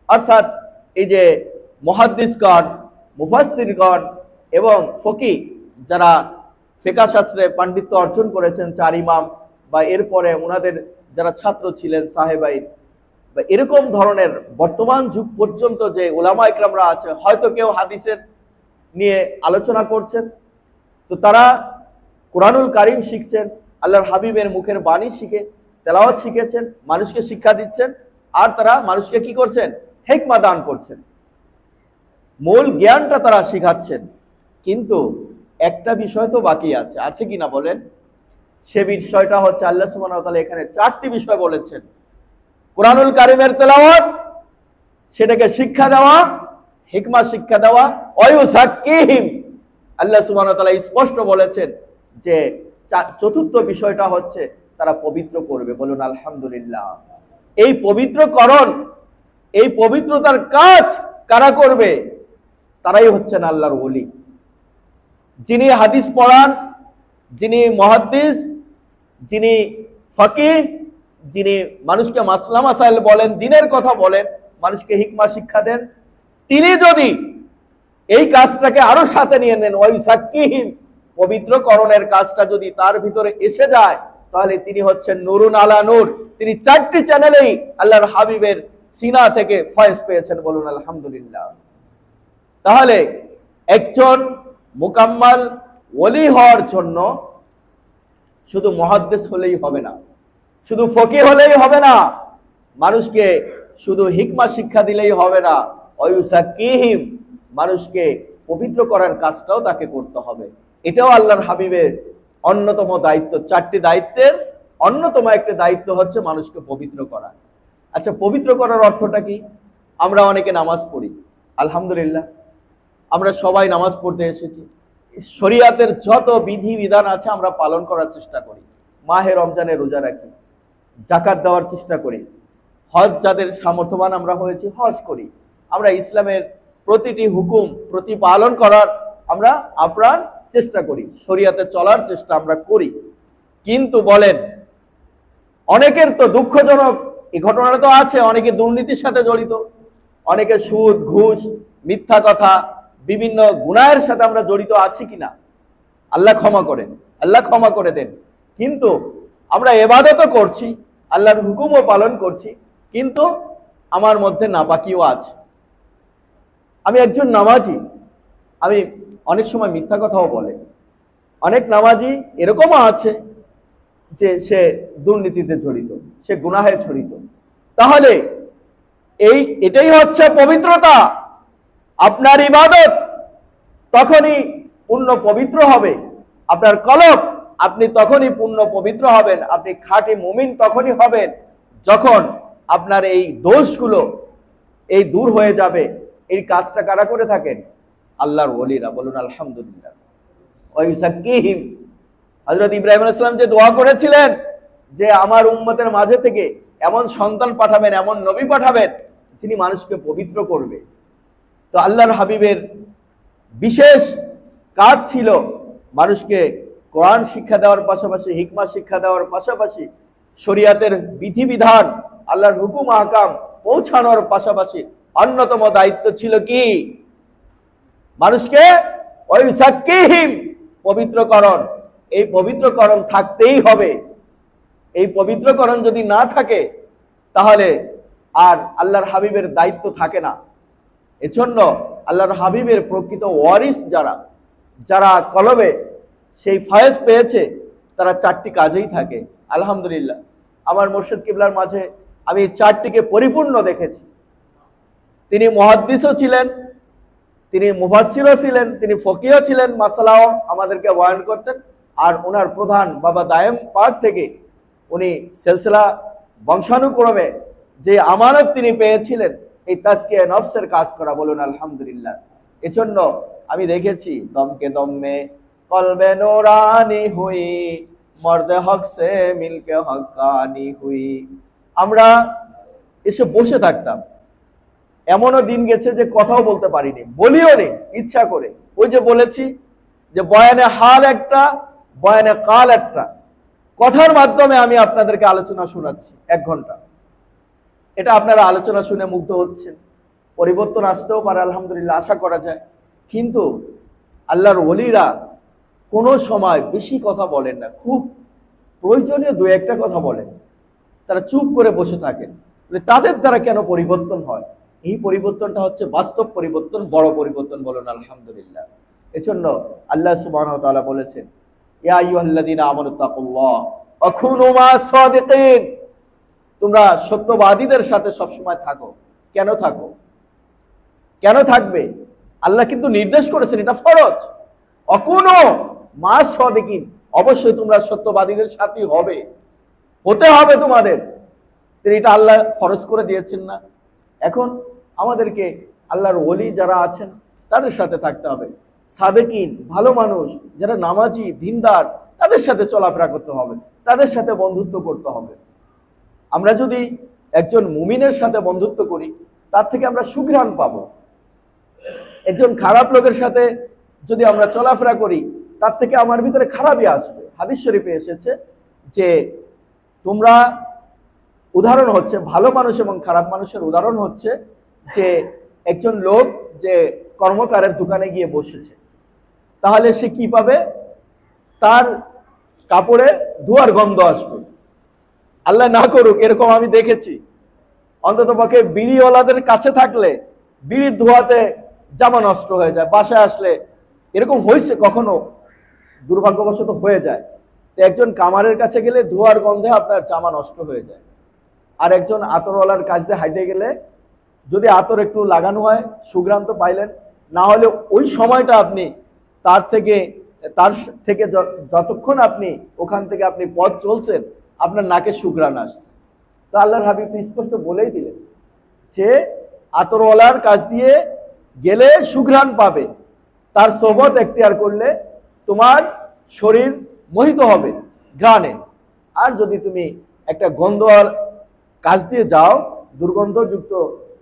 অর্থাৎ এই যে মুহাদ্দিসগণ, মুফাসসিরগণ এবং ফকিহ, যারা ফিকহ শাস্ত্রে পাণ্ডিত্য অর্জন করেছেন, চার ইমাম বা এরপরে ওনাদের যারা ছাত্র ছিলেন সাহেবাইন, বা এরকম ধরনের বর্তমান যুগ পর্যন্ত যে উলামা ইকরামরা আছে, হয়তো কেউ হাদিসের নিয়ে আলোচনা করছেন, তো তারা কুরআনুল কারীম শিখছেন, আল্লাহর হাবিবের মুখের বাণী শিখে তেলাওয়াত শিখেছেন, মানুষকে শিক্ষা দিচ্ছেন, আর তারা মানুষকে কি করছেন? হিকমা দান করছেন, মূল জ্ঞানটা তারা শিখাচ্ছেন। কিন্তু একটা বিষয় তো বাকি আছে, আছে কিনা বলেন? সে বিষয়টা হচ্ছে আল্লাহ সুবহানাহু ওয়া তাআলা এখানে চারটি বিষয় বলেছেন। কুরআনুল কারীমের তেলাওয়াত, সেটাকে শিক্ষা দেওয়া, হিকমা শিক্ষা দেওয়া, ওয়া ইউযাক্কিহিম, আল্লাহ সুবহানাহু ওয়া তাআলা স্পষ্ট বলেছেন যে চতুর্থ বিষয়টা হচ্ছে তারা পবিত্র করবে, বলুন আলহামদুলিল্লাহ। এই পবিত্রকরণ, এই পবিত্রতার কাজ কারা করবে? তারাই হচ্ছেন আল্লাহর ওলি। যিনি হাদিস পড়ান, যিনি মুহাদ্দিস, যিনি ফকিহ, যিনি মানুষকে মাসলা মাসাইল বলেন, দ্বীনের কথা বলেন, মানুষকে হিকমা শিক্ষা দেন, তিনি যদি এই কাজটাকে আরো সাথে নিয়ে নেন, ওই সাক্কিহীন পবিত্রকরণের কাজটা যদি তার ভিতরে এসে যায়, তাহলে তিনি হচ্ছেন নূরুন আলা নূর। তিনি চারটি চ্যানেলেই আল্লাহর হাবিবের সিনা থেকে ফয়েজ পেয়েছেন, বলুন আলহামদুলিল্লাহ। তাহলে একজন মুকাম্মাল ওলি হওয়ার জন্য শুধু মুহাদ্দিস হলেই হবে না, শুধু ফকিহ হলেই হবে না, মানুষকে শুধু হিকমা শিক্ষা দিলেই হবে না, ওয়ুসাক্কিহিম, মানুষকে পবিত্র করার কাজটাও তাকে করতে হবে। এটাও আল্লাহর হাবিবের অন্যতম দায়িত্ব। চারটি দায়িত্বের অন্যতম একটা দায়িত্ব হচ্ছে মানুষকে পবিত্র করা। আচ্ছা, পবিত্র করার অর্থটা কি? আমরা অনেকে নামাজ পড়ি, আলহামদুলিল্লাহ, আমরা সবাই নামাজ পড়তে এসেছি, শরিয়াতের যত বিধি বিধান আছে আমরা পালন করার চেষ্টা করি, মাহে রমজানে রোজা রাখি, যাকাত দেওয়ার চেষ্টা করি, হজ যাদের সামর্থ্যবান আমরা হয়েছি হজ করি, আমরা ইসলামের প্রতিটি হুকুম প্রতিপালন করার আমরা আপ্রাণ চেষ্টা করি, শরিয়াতে চলার চেষ্টা আমরা করি। কিন্তু বলেন, অনেকের তো দুঃখজনক এই ঘটনাটা তো আছে, অনেকে দুর্নীতির সাথে জড়িত, অনেকে সুদ, ঘুষ, মিথ্যা কথা, বিভিন্ন গুনাহের সাথে আমরা জড়িত আছি কিনা? আল্লাহ ক্ষমা করেন, আল্লাহ ক্ষমা করে দেন। কিন্তু আমরা ইবাদতও করছি, আল্লাহর হুকুমও পালন করছি, কিন্তু আমার মধ্যে নাপাকিও আছে। আমি একজন নামাজি, আমি অনেক সময় মিথ্যা কথাও বলে, অনেক নামাজি এরকমও আছে যে সে দুর্নীতিতে জড়িত, সে গুনাহে জড়িত। তাহলে এটাই হচ্ছে পবিত্রতা। আপনার ইবাদত তখনই পূর্ণ পবিত্র হবে, আপনার কলব আপনি তখনই পূর্ণ পবিত্র হবেন, আপনি খাঁটি মুমিন তখনই হবেন যখন আপনার এই দোষগুলো এই দূর হয়ে যাবে। এই কাজটা কারা করে থাকেন? আল্লাহর ওলিরা। বলুন আলহামদুলিল্লাহ। ওয়াইসাক্কিহিম, হযরত ইব্রাহিম আলাইহিস সালাম যে দোয়া করেছিলেন যে আমার উম্মতের মাঝে থেকে এমন সন্তান পাঠাবেন, এমন নবী পাঠাবেন যিনি মানুষকে পবিত্র করবে। তো আল্লাহর হাবিবের বিশেষ কাজ ছিল মানুষকে কোরআন শিক্ষা দেওয়ার পাশাপাশি, হিকমা শিক্ষা দেওয়ার পাশাপাশি, শরিয়াতের বিধিবিধান, আল্লাহর হুকুম আহকাম পৌঁছানোর পাশাপাশি অন্যতম দায়িত্ব ছিল কি? মানুষকে ওয়াইসাক্কিহিম, পবিত্রকরণ। এই পবিত্রকরণ থাকতেই হবে। এই পবিত্রকরণ যদি না থাকে তাহলে আর আল্লাহর হাবিবের দায়িত্ব থাকে না। এজন্য আল্লাহর হাবিবের প্রকৃত ওয়ারিস যারা কলবে সেই ফয়েজ পেয়েছে তারা চারটি কাজেই থাকে। আলহামদুলিল্লাহ, আমার মুর্শিদ কিবলার মাঝে আমি চারটিকে পরিপূর্ণ দেখেছি। তিনি মুহাদ্দিসও ছিলেন, তিনি মুফাসসিরও ছিলেন, তিনি ফকিহও ছিলেন, মাসালাও আমাদেরকে বয়ান করতেন। আর ওনার প্রধান বাবা দায়েম পাক থেকে উনি সিলসিলা বংশানুক্রমে যে আমানত তিনি পেয়েছিলেন এই তাজকিয়া নফসের কাজ করা। বলুন আলহামদুলিল্লাহ। এজন্য আমি দেখেছি দমকে দমে কলবে নুরানি হুই, মর্দে হক সে মিলকে হক্কানি হুই। আমরা এসে বসে থাকতাম, এমনও দিন গেছে যে কথাও বলতে পারিনি, বলিও নি ইচ্ছা করে। ওই যে বলেছি যে বয়ানে হাল একটা, বয়ানে কাল একটা। কথার মাধ্যমে আমি আপনাদেরকে আলোচনা শোনাচ্ছি 1 ঘন্টা। এটা আপনারা আলোচনা শুনে মুগ্ধ হচ্ছেন, পরিবর্তন আসতেও পারে, আলহামদুলিল্লাহ, আশা করা যায়। কিন্তু আল্লাহর ওলিরা কোনো সময় বেশি কথা বলেন না, খুব প্রয়োজনীয় 2-1টা কথা বলেন, তারা চুপ করে বসে থাকেন। তাদের দ্বারা কেন পরিবর্তন হয়? এই পরিবর্তনটা হচ্ছে বাস্তব পরিবর্তন, বড় পরিবর্তন। বলুন আলহামদুলিল্লাহ। এজন্য আল্লাহ সুবহানাহু ওয়া তাআলা বলেছেন, ইয়া আইয়ুহাল্লাযীনা আমানুত্তাকুল্লাহ ওয়া কুনু মা'আস সাদিকিন, তোমরা সত্যবাদীদের সাথে সবসময় থাকো। কেন থাকো? কেন থাকবে? আল্লাহ কিন্তু নির্দেশ করেছেন, এটা ফরজ। অকুনো মা'আস সাদিকিন, অবশ্যই তোমরা সত্যবাদীদের সাথে হতে হবে তোমাদের। এটা আল্লাহ ফরজ করে দিয়েছেন না? এখন আমাদেরকে আল্লাহর ওলি যারা আছেন তাদের সাথে থাকতে হবে। সাদেকিন, ভালো মানুষ যারা নামাজি দিনদার, তাদের সাথে চলাফেরা করতে হবে, তাদের সাথে বন্ধুত্ব করতে হবে। আমরা যদি একজন মুমিনের সাথে বন্ধুত্ব করি তার থেকে আমরা সুঘ্রাণ পাবো। একজন খারাপ লোকের সাথে যদি আমরা চলাফেরা করি তার থেকে আমার ভিতরে খারাপই আসবে। হাদিস শরীফে এসেছে যে তোমরা, উদাহরণ হচ্ছে ভালো মানুষ এবং খারাপ মানুষের উদাহরণ হচ্ছে যে একজন লোক যে কর্মকারের দোকানে গিয়ে বসেছে, তাহলে সে কি পাবে? তার কাপড়ে ধোঁয়ার গন্ধ আসবে। আল্লাহ না করুক, এরকম আমি দেখেছি। অন্ততপক্ষে বিড়িওয়ালাদের কাছে থাকলে বিড়ির ধোঁয়াতে জামা নষ্ট হয়ে যায়। বাসায় আসলে এরকম হয়েছে, কখনো দুর্ভাগ্যবশত হয়ে যায়। একজন কামারের কাছে গেলে ধোঁয়ার গন্ধে আপনার জামা নষ্ট হয়ে যায়। আর একজন আতরওয়ালার কাছ দিয়ে হাঁটে গেলে যদি আতর একটু লাগানো হয় সুঘ্রাণ তো পাইলেন, না হলে ওই সময়টা আপনি তার থেকে যতক্ষণ আপনি ওখান থেকে আপনি পথ চলছেন আপনার নাকে সুঘ্রাণ আসছে। তো আল্লাহর হাবিব তো স্পষ্ট বলেই দিলেন যে আতরওয়ালার কাছ দিয়ে গেলে সুঘ্রাণ পাবে, তার সোহবত এখতিয়ার করলে তোমার শরীর মোহিত হবে ঘ্রাণে। আর যদি তুমি একটা গন্ধওয়াল কাছ দিয়ে যাও, দুর্গন্ধযুক্ত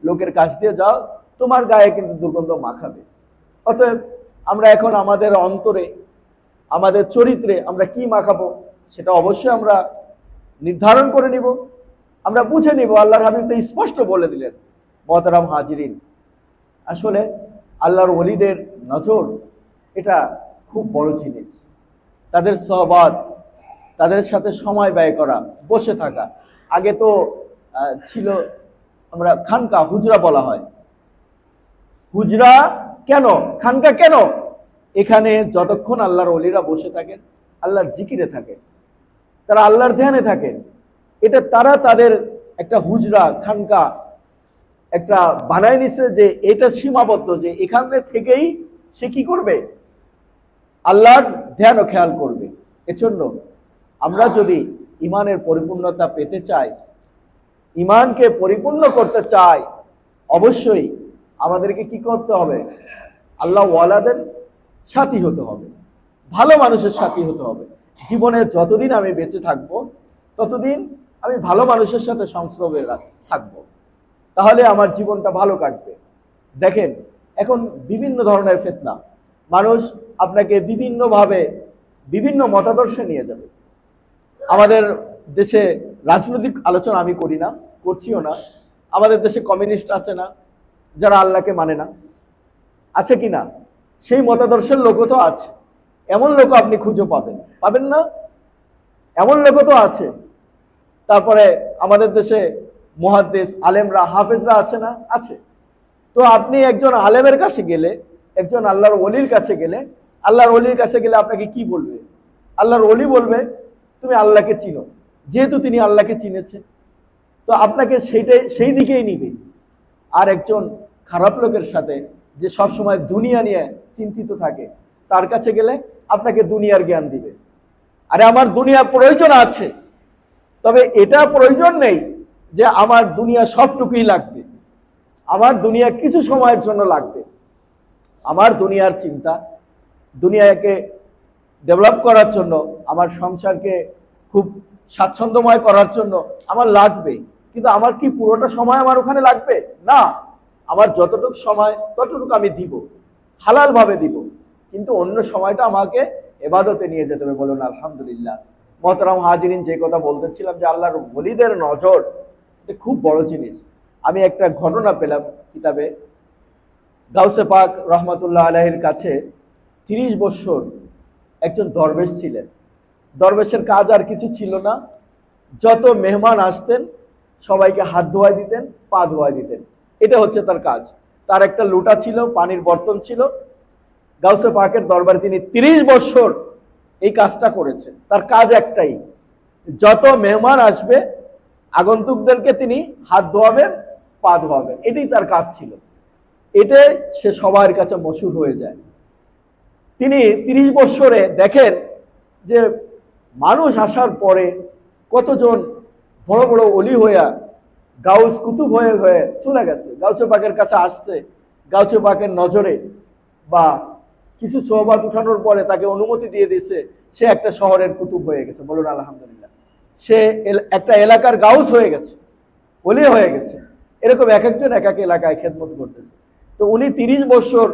লোকের কাছ দিয়ে যাও, তোমার গায়ে কিন্তু দুর্গন্ধ মাখাবে। অতএব আমরা এখন আমাদের অন্তরে, আমাদের চরিত্রে আমরা কি মাখাবো সেটা অবশ্যই আমরা নির্ধারণ করে নিব, আমরা বুঝে নিব। আল্লাহর হাবিব তো স্পষ্ট বলে দিলেন। মহতারাম হাজিরিন, আসলে আল্লাহর ওলিদের নজর এটা খুব বড় জিনিস। তাদের সহবত, তাদের সাথে সময় ব্যয় করা, বসে থাকা। আগে তো ছিল আমরা খানকা, হুজরা বলা হয়। হুজরা কেন, খানকা কেন? এখানে যতক্ষণ আল্লাহর ওলিরা বসে থাকেন, আল্লাহর জিকিরে থাকেন, তারা আল্লাহর ধ্যানে থাকেন, এটা তারা তাদের একটা হুজরা খানকা একটা বানায় নিছে যে এটা সীমাবদ্ধ, যে এখানে থেকেই সে কি করবে, আল্লাহর ধ্যান ও খেয়াল করবে। এজন্য আমরা যদি ইমানের পরিপূর্ণতা পেতে চাই, ইমানকে পরিপূর্ণ করতে চাই, অবশ্যই আমাদেরকে কি করতে হবে, আল্লাহ ওয়ালাদের সাথী হতে হবে, ভালো মানুষের সাথী হতে হবে। জীবনে যতদিন আমি বেঁচে থাকবো ততদিন আমি ভালো মানুষের সাথে সংস্রবে থাকবো, তাহলে আমার জীবনটা ভালো কাটবে। দেখেন এখন বিভিন্ন ধরনের ফিতনা, মানুষ আপনাকে বিভিন্নভাবে বিভিন্ন মতাদর্শে নিয়ে যাবে। আমাদের দেশে রাজনৈতিক আলোচনা আমি করি না, করছিও না। আমাদের দেশে কমিউনিস্ট আছে না, যারা আল্লাহকে মানে না, আছে কি না? সেই মতাদর্শের লোকও তো আছে, এমন লোক আপনি খুঁজে পাবেন না, এমন লোকও তো আছে। তারপরে আমাদের দেশে মুহাদ্দিস আলেমরা হাফেজরা আছে না, আছে। তো আপনি একজন আলেমের কাছে গেলে, একজন আল্লাহর ওলির কাছে গেলে, আল্লাহর ওলির কাছে গেলে আপনাকে কি বলবে? আল্লাহর ওলি বলবে তুমি আল্লাহকে চিনো, যেহেতু তিনি আল্লাহকে চিনেছে তো আপনাকে সেই দিকেই নিবে। আর একজন খারাপ লোকের সাথে, যে সব সময় দুনিয়া নিয়ে চিন্তিত থাকে, তার কাছে গেলে আপনাকে দুনিয়ার জ্ঞান দিবে। আরে আমার দুনিয়া প্রয়োজন আছে, তবে এটা প্রয়োজন নেই যে আমার দুনিয়া সবটুকুই লাগবে, আমার দুনিয়া কিছু সময়ের জন্য লাগবে। আমার দুনিয়ার চিন্তা, দুনিয়াকে ডেভেলপ করার জন্য, আমার সংসারকে খুব স্বাচ্ছন্দ্যময় করার জন্য আমার লাগবে, কিন্তু আমার কি পুরোটা সময় আমার ওখানে লাগবে না। আমার যতটুকু সময় ততটুকু আমি দিব, হালাল ভাবে দিব, কিন্তু অন্য সময়টা আমাকে ইবাদতে নিয়ে যেতে হবে। বলুন আলহামদুলিল্লাহ। মোহতারাম হাজিরিন, যে কথা বলতেছিলাম যে আল্লাহর ওলিদের নজর এটা খুব বড় জিনিস। আমি একটা ঘটনা পেলাম কিতাবে, গাউসে পাক রহমতুল্লাহ আলাইহির কাছে 30 বছর একজন দরবেশ ছিলেন। দরবেশের কাজ আর কিছু ছিল না, যত মেহমান আসতেন সবাইকে হাত ধোয়া দিতেন, পা ধোয়া দিতেন, এটা হচ্ছে তার কাজ। তার একটা লোটা ছিল, পানির বর্তন ছিল। গাউসে পাকের দরবারে তিনি 30 বছর এই কাজটা করেছেন। তার কাজ একটাই, যত মেহমান আসবে আগন্তুকদেরকে তিনি হাত ধোয়াবেন, পা ধোয়াবেন, এটাই তার কাজ ছিল। এটাই সে সবার কাছে মশহুর হয়ে যায়। তিনি 30 বছরে দেখেন যে মানুষ আসার পরে কতজন বড় বড় অলি হইয়া গাউস কুতুব হয়ে হয়ে চলে গেছে, গাউসে পাকের কাছে আসছে। গাউসে পাকের নজরে বা কিছু সোহবাত উঠানোর পরে তাকে অনুমতি দিয়ে দিয়েছে, সে একটা শহরের কুতুব হয়ে গেছে। বলুন আলহামদুলিল্লাহ। সে একটা এলাকার গাউস হয়ে গেছে, ওলি হয়ে গেছে। এরকম এক একজন এক এক এলাকায় খেদমত করতেছে। তো উনি 30 বছর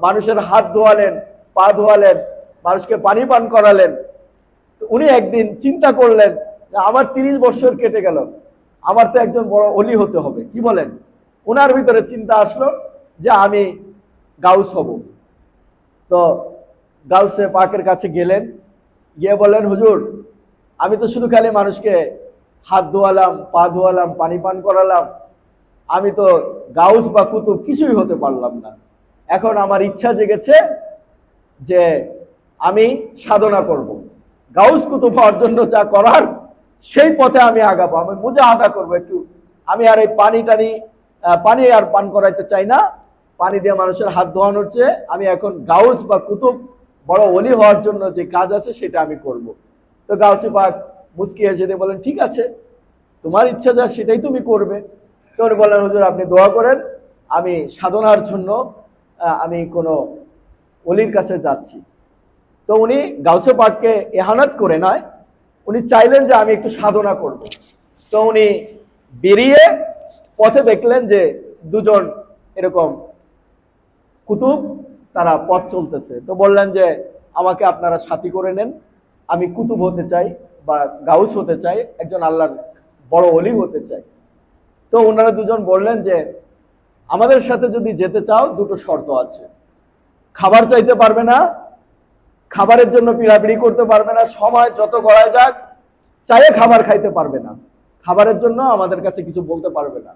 মানুষের হাত ধোয়ালেন, পা ধোয়ালেন, মানুষকে পানি পান করালেন। তো উনি একদিন চিন্তা করলেন যে আমার 30 বছর কেটে গেল, আমার তো একজন বড় ওলি হতে হবে। কি বলেন? ওনার ভিতরে চিন্তা আসলো যে আমি গাউস হব। তো গাউসে পাকের কাছে গেলেন, গিয়ে বললেন হুজুর, আমি তো শুধু খালি মানুষকে হাত ধোয়ালাম, পা ধোয়ালাম, পানি পান করালাম, আমি তো গাউস বা কুতুব কিছুই হতে পারলাম না। এখন আমার ইচ্ছা জেগেছে যে আমি সাধনা করব, গাউস কুতুব হওয়ার জন্য যা করার সেই পথে আমি আগাবো, আমি মুজাহাদা করবো একটু। আমি আর এই পানি আর পান করাইতে চাই না, পানি দিয়ে মানুষের হাত ধোয়ানোর চেয়ে আমি এখন গাউস বা কুতুব বড় ওলি হওয়ার জন্য যে কাজ আছে সেটা আমি করব। তো গাউসে পাক মুচকি হেসে দিয়ে বলেন ঠিক আছে, তোমার ইচ্ছা যা সেটাই তুমি করবে। তো উনি বললেন হুজুর আপনি দোয়া করেন, আমি সাধনার জন্য আমি কোনো ওলির কাছে যাচ্ছি। তো উনি গাউসে পাককে ইহানাত করে নয়, উনি চাইলেন যে আমি একটু সাধনা করব। তো উনি বেরিয়ে পথে দেখলেন যে দুজন এরকম কুতুব তারা পথ চলতেছে। তো বললেন যে আমাকে আপনারা সাথী করে নেন, আমি কুতুব হতে চাই বা গাউস হতে চাই, একজন আল্লাহর বড় ওলি হতে চাই। তো ওনারা দুজন বললেন যে আমাদের সাথে যদি যেতে চাও দুটো শর্ত আছে, খাবার চাইতে পারবে না, খাবারের জন্য পিড়াপিড়ি করতে পারবে না, সময় যত গড়ায় যাক চাইয়ে খাবার খাইতে পারবে না, খাবারের জন্য আমাদের কাছে কিছু বলতে পারবে না,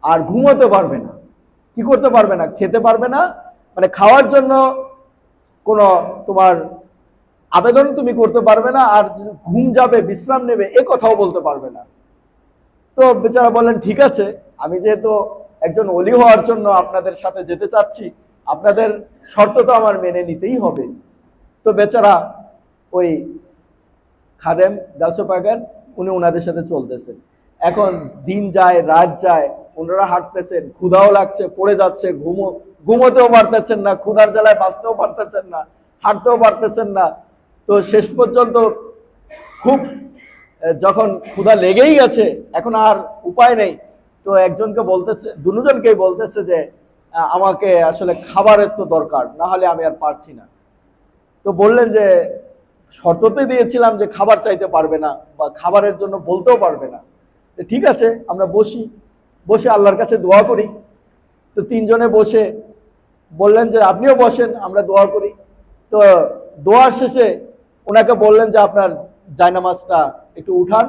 আর ঘুমোতে পারবে না। কি করতে পারবে না? খেতে পারবে না, মানে খাওয়ার জন্য কোনো তোমার আবেদন তুমি করতে পারবে না, আর ঘুম যাবে, বিশ্রাম নেবে, এ কথাও বলতে পারবে না। তো বেচারা বললেন ঠিক আছে, আমি যেহেতু একজন ওলি হওয়ার জন্য আপনাদের সাথে যেতে চাচ্ছি, আপনাদের শর্ত তো আমার মেনে নিতেই হবে। তো বেচারা ওই খাদেম গাউসে পাকের উনি ওনাদের সাথে চলতেছেন। এখন দিন যায় রাত যায়, ওনারা হাঁটতেছেন, ক্ষুধাও লাগছে, পড়ে যাচ্ছে, ঘুমোতেও পারতেছেন না, ক্ষুধার জ্বালায় বাঁচতেও পারতেছেন না, হাঁটতেও পারতেছেন না। তো শেষ পর্যন্ত খুব যখন ক্ষুধা লেগেই গেছে, এখন আর উপায় নেই, তো একজনকে বলতেছে, দুজনকেই বলতেছে যে আমাকে আসলে খাবারের তো দরকার, না হলে আমি আর পারছি না। তো বললেন যে শর্ততে দিয়েছিলাম যে খাবার চাইতে পারবে না বা খাবারের জন্য বলতেও পারবে না, ঠিক আছে আমরা বসে আল্লাহর কাছে দোয়া করি। তো তিনজনে বসে বললেন যে আপনিও বসেন, আমরা দোয়া করি। তো দোয়ার শেষে ওনাকে বললেন যে আপনার জায়নামাজটা একটু উঠান,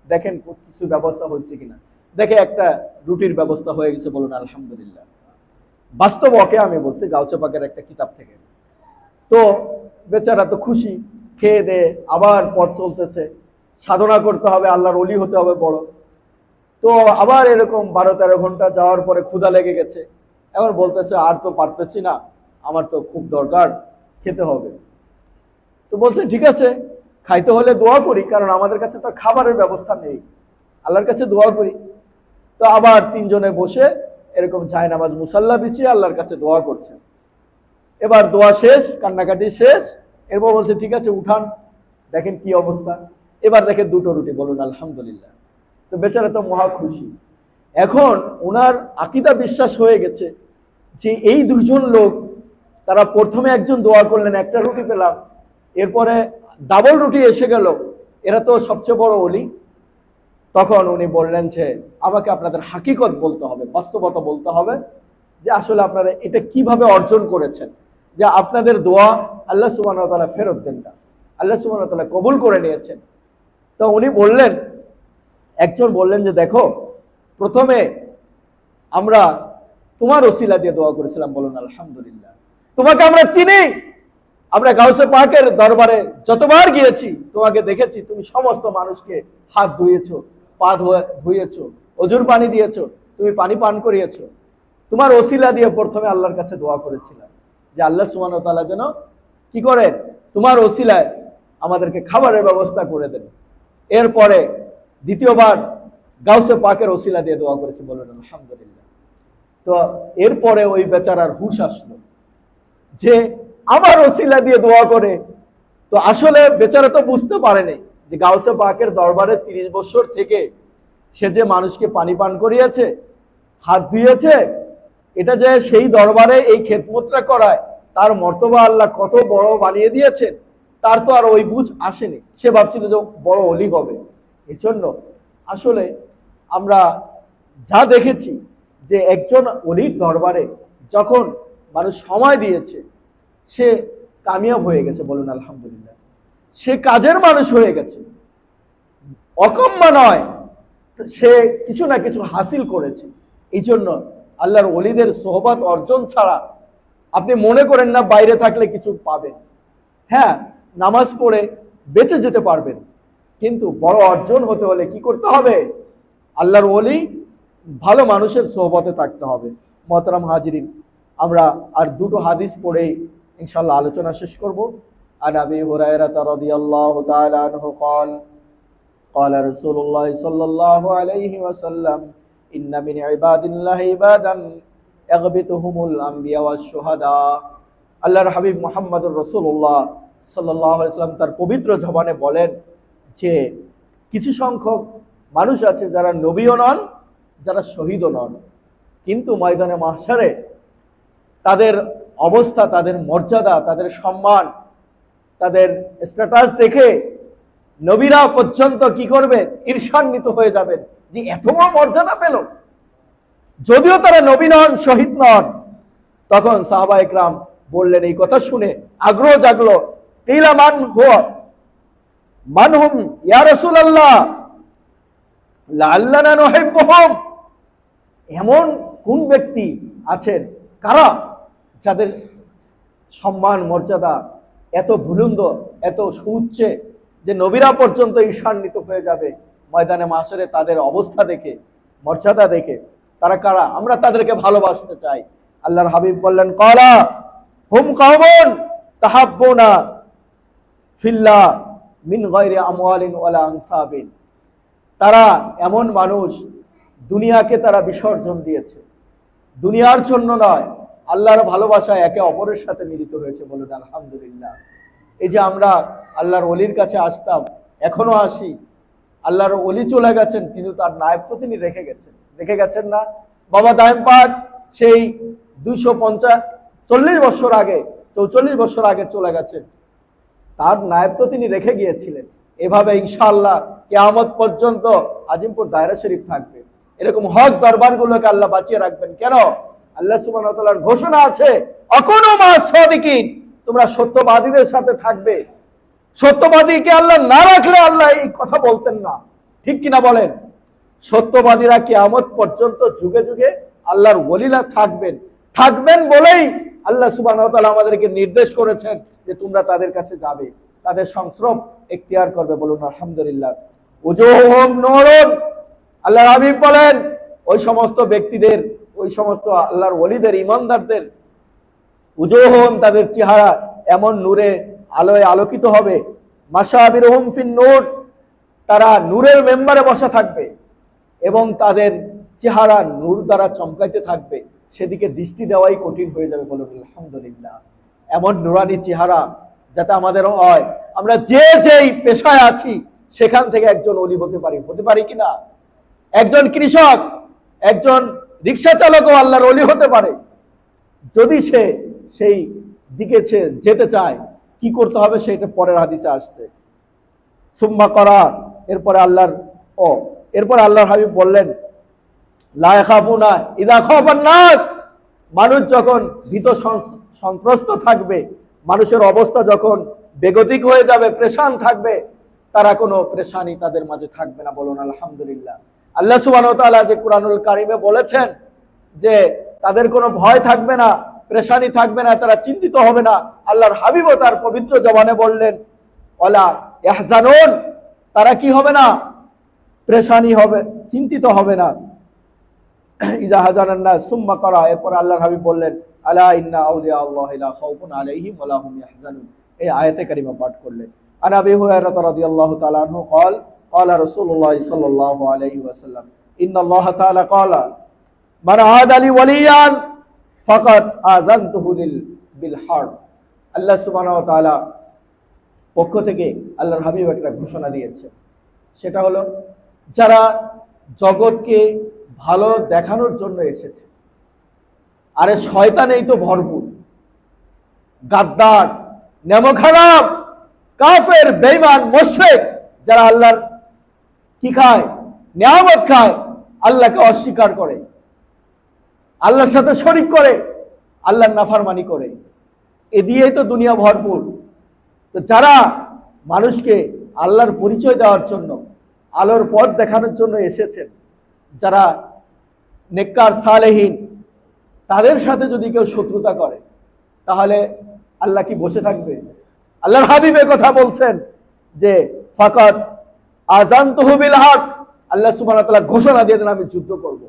দেখেন কিছু ব্যবস্থা হয়েছে কিনা। দেখে একটা রুটির ব্যবস্থা হয়ে গেছে, বলুন আলহামদুলিল্লাহ। বাস্তব ওকে আমি বলছি, গাউসে পাকের একটা কিতাব থেকে। তো বেচারা তো খুশি, খেয়ে দেয়ে আবার পথ চলতেছে, সাধনা করতে হবে, আল্লাহর ওলি হতে হবে বড়। তো আবার এরকম 12-13 ঘন্টা যাওয়ার পরে ক্ষুধা লেগে গেছে, এখন বলতেছে আর তো পারতেছি না, আমার তো খুব দরকার, খেতে হবে। তো বলছে ঠিক আছে, খাইতে হলে দোয়া করি, কারণ আমাদের কাছে তো খাবারের ব্যবস্থা নেই, আল্লাহর কাছে দোয়া করি। তো আবার তিনজনে বসে এরকম জায়নামাজ মুসাল্লা বিছিয়ে আল্লাহর কাছে দোয়া করছে। এবার দোয়া শেষ, কান্নাকাটি শেষ, এরপর বলছে ঠিক আছে উঠান, দেখেন কি অবস্থা। এবার দেখেন 2টো রুটি, বলুন আলহামদুলিল্লাহ। তো বেচারা তো মহা খুশি। এখন ওনার আকীদা বিশ্বাস হয়ে গেছে যে এই দুজন লোক, তারা প্রথমে একজন দোয়া করলেন, একটা রুটি পেলাম, এরপরে ডাবল রুটি এসে গেল, এরা তো সবচেয়ে বড় ওলি। তখন উনি বললেন যে আমাকে আপনাদের হাকিকত বলতে হবে, বাস্তবতা বলতে হবে, যে আসলে আপনারা এটা কিভাবে অর্জন করেছেন, যে আপনাদের দোয়া আল্লাহ সুবহানাহু ওয়া তাআলা ফেরত দেন না, আল্লাহ সুবহানাহু ওয়া তাআলা কবুল করে নিয়েছেন। তো উনি বললেন, একজন বললেন যে দেখো, প্রথমে আমরা তোমার ওসিলা দিয়ে দোয়া করেছিলাম, বলুন আলহামদুলিল্লাহ। তোমাকে আমরা চিনি, আমরা গাউসে পাকের দরবারে যতবার গিয়েছি তোমাকে দেখেছি, তুমি সমস্ত মানুষকে হাত ধুয়েছো, পা ধুয়েছো, অজুর পানি দিয়েছো, তুমি পানি পান করিয়েছো। তোমার ওসিলা দিয়ে প্রথমে আল্লাহর কাছে দোয়া করেছিলাম যে আল্লাহ সুবহানাহু ওয়া তাআলা যেন কি করেন, তোমার ওসিলায় আমাদেরকে খাবারের ব্যবস্থা করে দেন। এরপরে দ্বিতীয়বার গাউসে পাকের ওসিলা দিয়ে দোয়া করেছি, বলুন আলহামদুলিল্লাহ। তো এরপরে ওই বেচারার হুঁশ আসলো যে আমার ওসিলা দিয়ে দোয়া করে। তো আসলে বেচারা তো বুঝতে পারেনি যে গাউসে পাকের দরবারে 30 বছর থেকে সে যে মানুষকে পানি পান করিয়েছে, হাত ধুয়েছে, এটা যে সেই দরবারে এই খেদমতটা করায়, তার মর্তবা আল্লাহ কত বড় বানিয়ে দিয়েছেন, তার তো আর ওই বুঝ আসেনি। সে ভাবছিল যে বড় ওলি হবে। এই জন্য আসলে আমরা যা দেখেছি যে একজন ওলির দরবারে যখন মানুষ সময় দিয়েছে, সে কামিয়াব হয়ে গেছে, বলুন আলহামদুলিল্লাহ। সে কাজের মানুষ হয়ে গেছে, অকম্য নয়, সে কিছু না কিছু হাসিল করেছে। এই জন্য আল্লাহর ওলিদের সোহবত অর্জন ছাড়া আপনি মনে করেন না বাইরে থাকলে কিছু পাবেন। হ্যাঁ, নামাজ পড়ে বেঁচে যেতে পারবেন, কিন্তু বড় অর্জন হতে হলে কি করতে হবে? আল্লাহর ওলি ভালো মানুষের সোহবতে থাকতে হবে। মোহতারাম হাজিরিন, আমরা আর 2টো হাদিস পড়েই ইনশাআল্লাহ আলোচনা শেষ করব। আন আবি হুরায়রা রাদিয়াল্লাহু তাআলা আনহু قال قال رسول الله صلى الله عليه وسلم إن من عباد الله عبادا يغبطهم الأنبياء والشهداء। আল্লাহর হাবিব মুহাম্মদুর রাসূলুল্লাহ সাল্লাল্লাহু আলাইহি ওয়াসাল্লাম তার পবিত্র জবানে বলেন যে কিছু সংখ্যক মানুষ আছে যারা নবীও নন, যারা শহীদও নন, কিন্তু ময়দানে মাহশারে তাদের অবস্থা, তাদের মর্যাদা, তাদের সম্মান, তাদের স্ট্যাটাস দেখে নবীরা পর্যন্ত কি করবে? ঈর্ষান্বিত হয়ে যাবেন যে এত বড় মর্যাদা পেল, যদিও তারা নবী নন, শহীদ নন। তখন সাহাবা ইকরাম বললেন, এই কথা শুনে আগ্রহ জাগলো, কিলা মান হুয়া মানহুম ইয়া রাসূলুল্লাহ লাআল্লানা নুহিব্বুহুম। এমন কোন ব্যক্তি আছেন, কারা, যাদের সম্মান মর্যাদা এত বুলন্দ, এত সুউচ্চে যে নবীরা পর্যন্ত ঈর্ষান্বিত হয়ে যাবে ময়দানে মাশরে তাদের অবস্থা দেখে, মর্যাদা দেখে। তারা কারা? আমরা তাদেরকে ভালোবাসতে চাই। আল্লাহর হাবিব বললেন, ক্বালা হুম কওমুন তাহাব্বুনা ফিল্লাহ মিন গায়রি আমওয়ালিন ওয়ালা আনসাবিন। তারা এমন মানুষ, দুনিয়াকে তারা বিসর্জন দিয়েছে, দুনিয়ার জন্য নয়, আল্লাহর ভালোবাসায় একে অপরের সাথে মিলিত হয়েছে। বলুন আলহামদুলিল্লাহ। এই যে আমরা আল্লাহর ওলির কাছে আসতাম, এখনো আসি। আল্লাহর ওলি চলে গেছেন, কিন্তু তার নায়েব তো তিনি রেখে গেছেন না? বাবা দায়েম পাক সেই 240 বছর আগে, 44 বছর আগে চলে গেছেন, তার নায়েব তো তিনি রেখে গিয়েছিলেন। এভাবে ইনশাআল্লাহ কিয়ামত পর্যন্ত আজিমপুর দায়রা শরীফ থাকবে। এরকম হক দরবারগুলোকে আল্লাহ বাঁচিয়ে রাখবেন। কেন? আল্লাহ সুবহানাহু ওয়া তাআলার ঘোষণা আছে, আকুনু মা'আস সাদিকিন, তোমরা সত্যবাদীদের সাথে থাকবে। সত্যবাদীকে আল্লাহ না রাখলে আল্লাহ এই কথা বলতেন না, ঠিক কিনা বলেন? সত্যবাদীরা কিয়ামত পর্যন্ত যুগে যুগে আল্লাহর ওলিরা থাকবেন বলেই আল্লাহ সুবহানাহু ওয়া তাআলা আমাদেরকে নির্দেশ করেছেন যে তোমরা তাদের কাছে যাবে, তাদের সংস্রব এখতিয়ার করবে। বলুন আলহামদুলিল্লাহ। উজুহুম নূরুন, আল্লাহর হাবিব বলেন ওই সমস্ত ব্যক্তিদের, ওই সমস্ত আল্লাহর ওলিদের, ইমানদারদের উজুহুম, তাদের চেহারা এমন নূরে আলোয় আলোকিত হবে, মাশাবিরুহুম ফিন নূর, তারা নূরের মেম্বারে বসা থাকবে এবং তাদের চেহারা নূর দ্বারা চমকাইতে থাকবে, সেদিকে দৃষ্টি দেওয়াই কঠিন হয়ে যাবে। বলুন আলহামদুলিল্লাহ। এমন নুরানি চেহারা যাতে আমাদের হয়, আমরা যে যেই পেশায় আছি সেখান থেকে একজন ওলি হতে পারি কিনা? একজন কৃষক, একজন রিক্সা চালকও আল্লাহর ওলি হতে পারে, যদি সে সেই দিকে যেতে চায়। কি করতে হবে সেটা পরের হাদিসে আসছে। সুম্মা করা, এরপরে আল্লাহর হাবিব বললেন, লা ইয়াখাফুনা ইযা খাফান নাস, মানুষ যখন ভীত সন্ত্রস্ত থাকবে, মানুষের অবস্থা যখন বেগতিক হয়ে যাবে, পেরেশান থাকবে, তারা কোনো পেরেশানি তাদের মাঝে থাকবে না। বলুন আলহামদুলিল্লাহ। আল্লাহ সুবহানাহু ওয়া তাআলা যে কুরআনুল কারীমে বলেছেন যে তাদের কোনো ভয় থাকবে না, পেরেশানি থাকবে না, তারা চিন্তিত হবে না। আল্লাহর হাবিবও তার পবিত্র জবানে বললেন, ওয়ালা ইয়াহজানুন, তারা কি হবে না? পেরেশানি হবে, চিন্তিত হবে না। ইজা হাজানান নাস, সুম্মা করা, এরপর আল্লাহর হাবিব বললেন, আলা ইন্না আউলিয়া আল্লাহি লা খাউফুন আলাইহিম ওয়া লা হুম ইয়াহজানুন। এই আয়াতে কারিমা পাঠ করলেন। আন আবি হুরায়রা রাদিয়াল্লাহু তাআলা আনহু قال قال رسول الله صلى الله عليه وسلم ان الله تعالى قال من عاد لي وليا فقد آذنته بالحرب। আল্লাহ সুবহানাহু ওয়া তাআলা পক্ষ থেকে আল্লাহর হাবিব একটা ঘোষণা দিয়েছে, সেটা হলো যারা জগৎকে ভালো দেখানোর জন্য এসেছে, আরে শয়তানেই তো ভরপুর, গাদ্দার, নেমখারাপ, কাফের, বেঈমান, মুশরিক, যারা আল্লাহর কি খায়? নিয়ামত খায়, আল্লাহকে অস্বীকার করে, আল্লাহর সাথে শরীক করে, আল্লাহর নাফরমানি করে, এ দিয়েই তো দুনিয়া ভরপুর। তো যারা মানুষকে আল্লাহর পরিচয় দেওয়ার জন্য, আলোর পথ দেখানোর জন্য এসেছেন, যারা নেককার সালেহীন, তাদের সাথে যদি কেউ শত্রুতা করে, তাহলে আল্লাহ কি বসে থাকবে? আল্লাহর হাবিব কথা বলছেন যে ফাকাত আযানতুহু বিল হক, আল্লাহ সুবহানাহু ওয়া তাআলা ঘোষণা দিয়ে দেন আমি যুদ্ধ করব।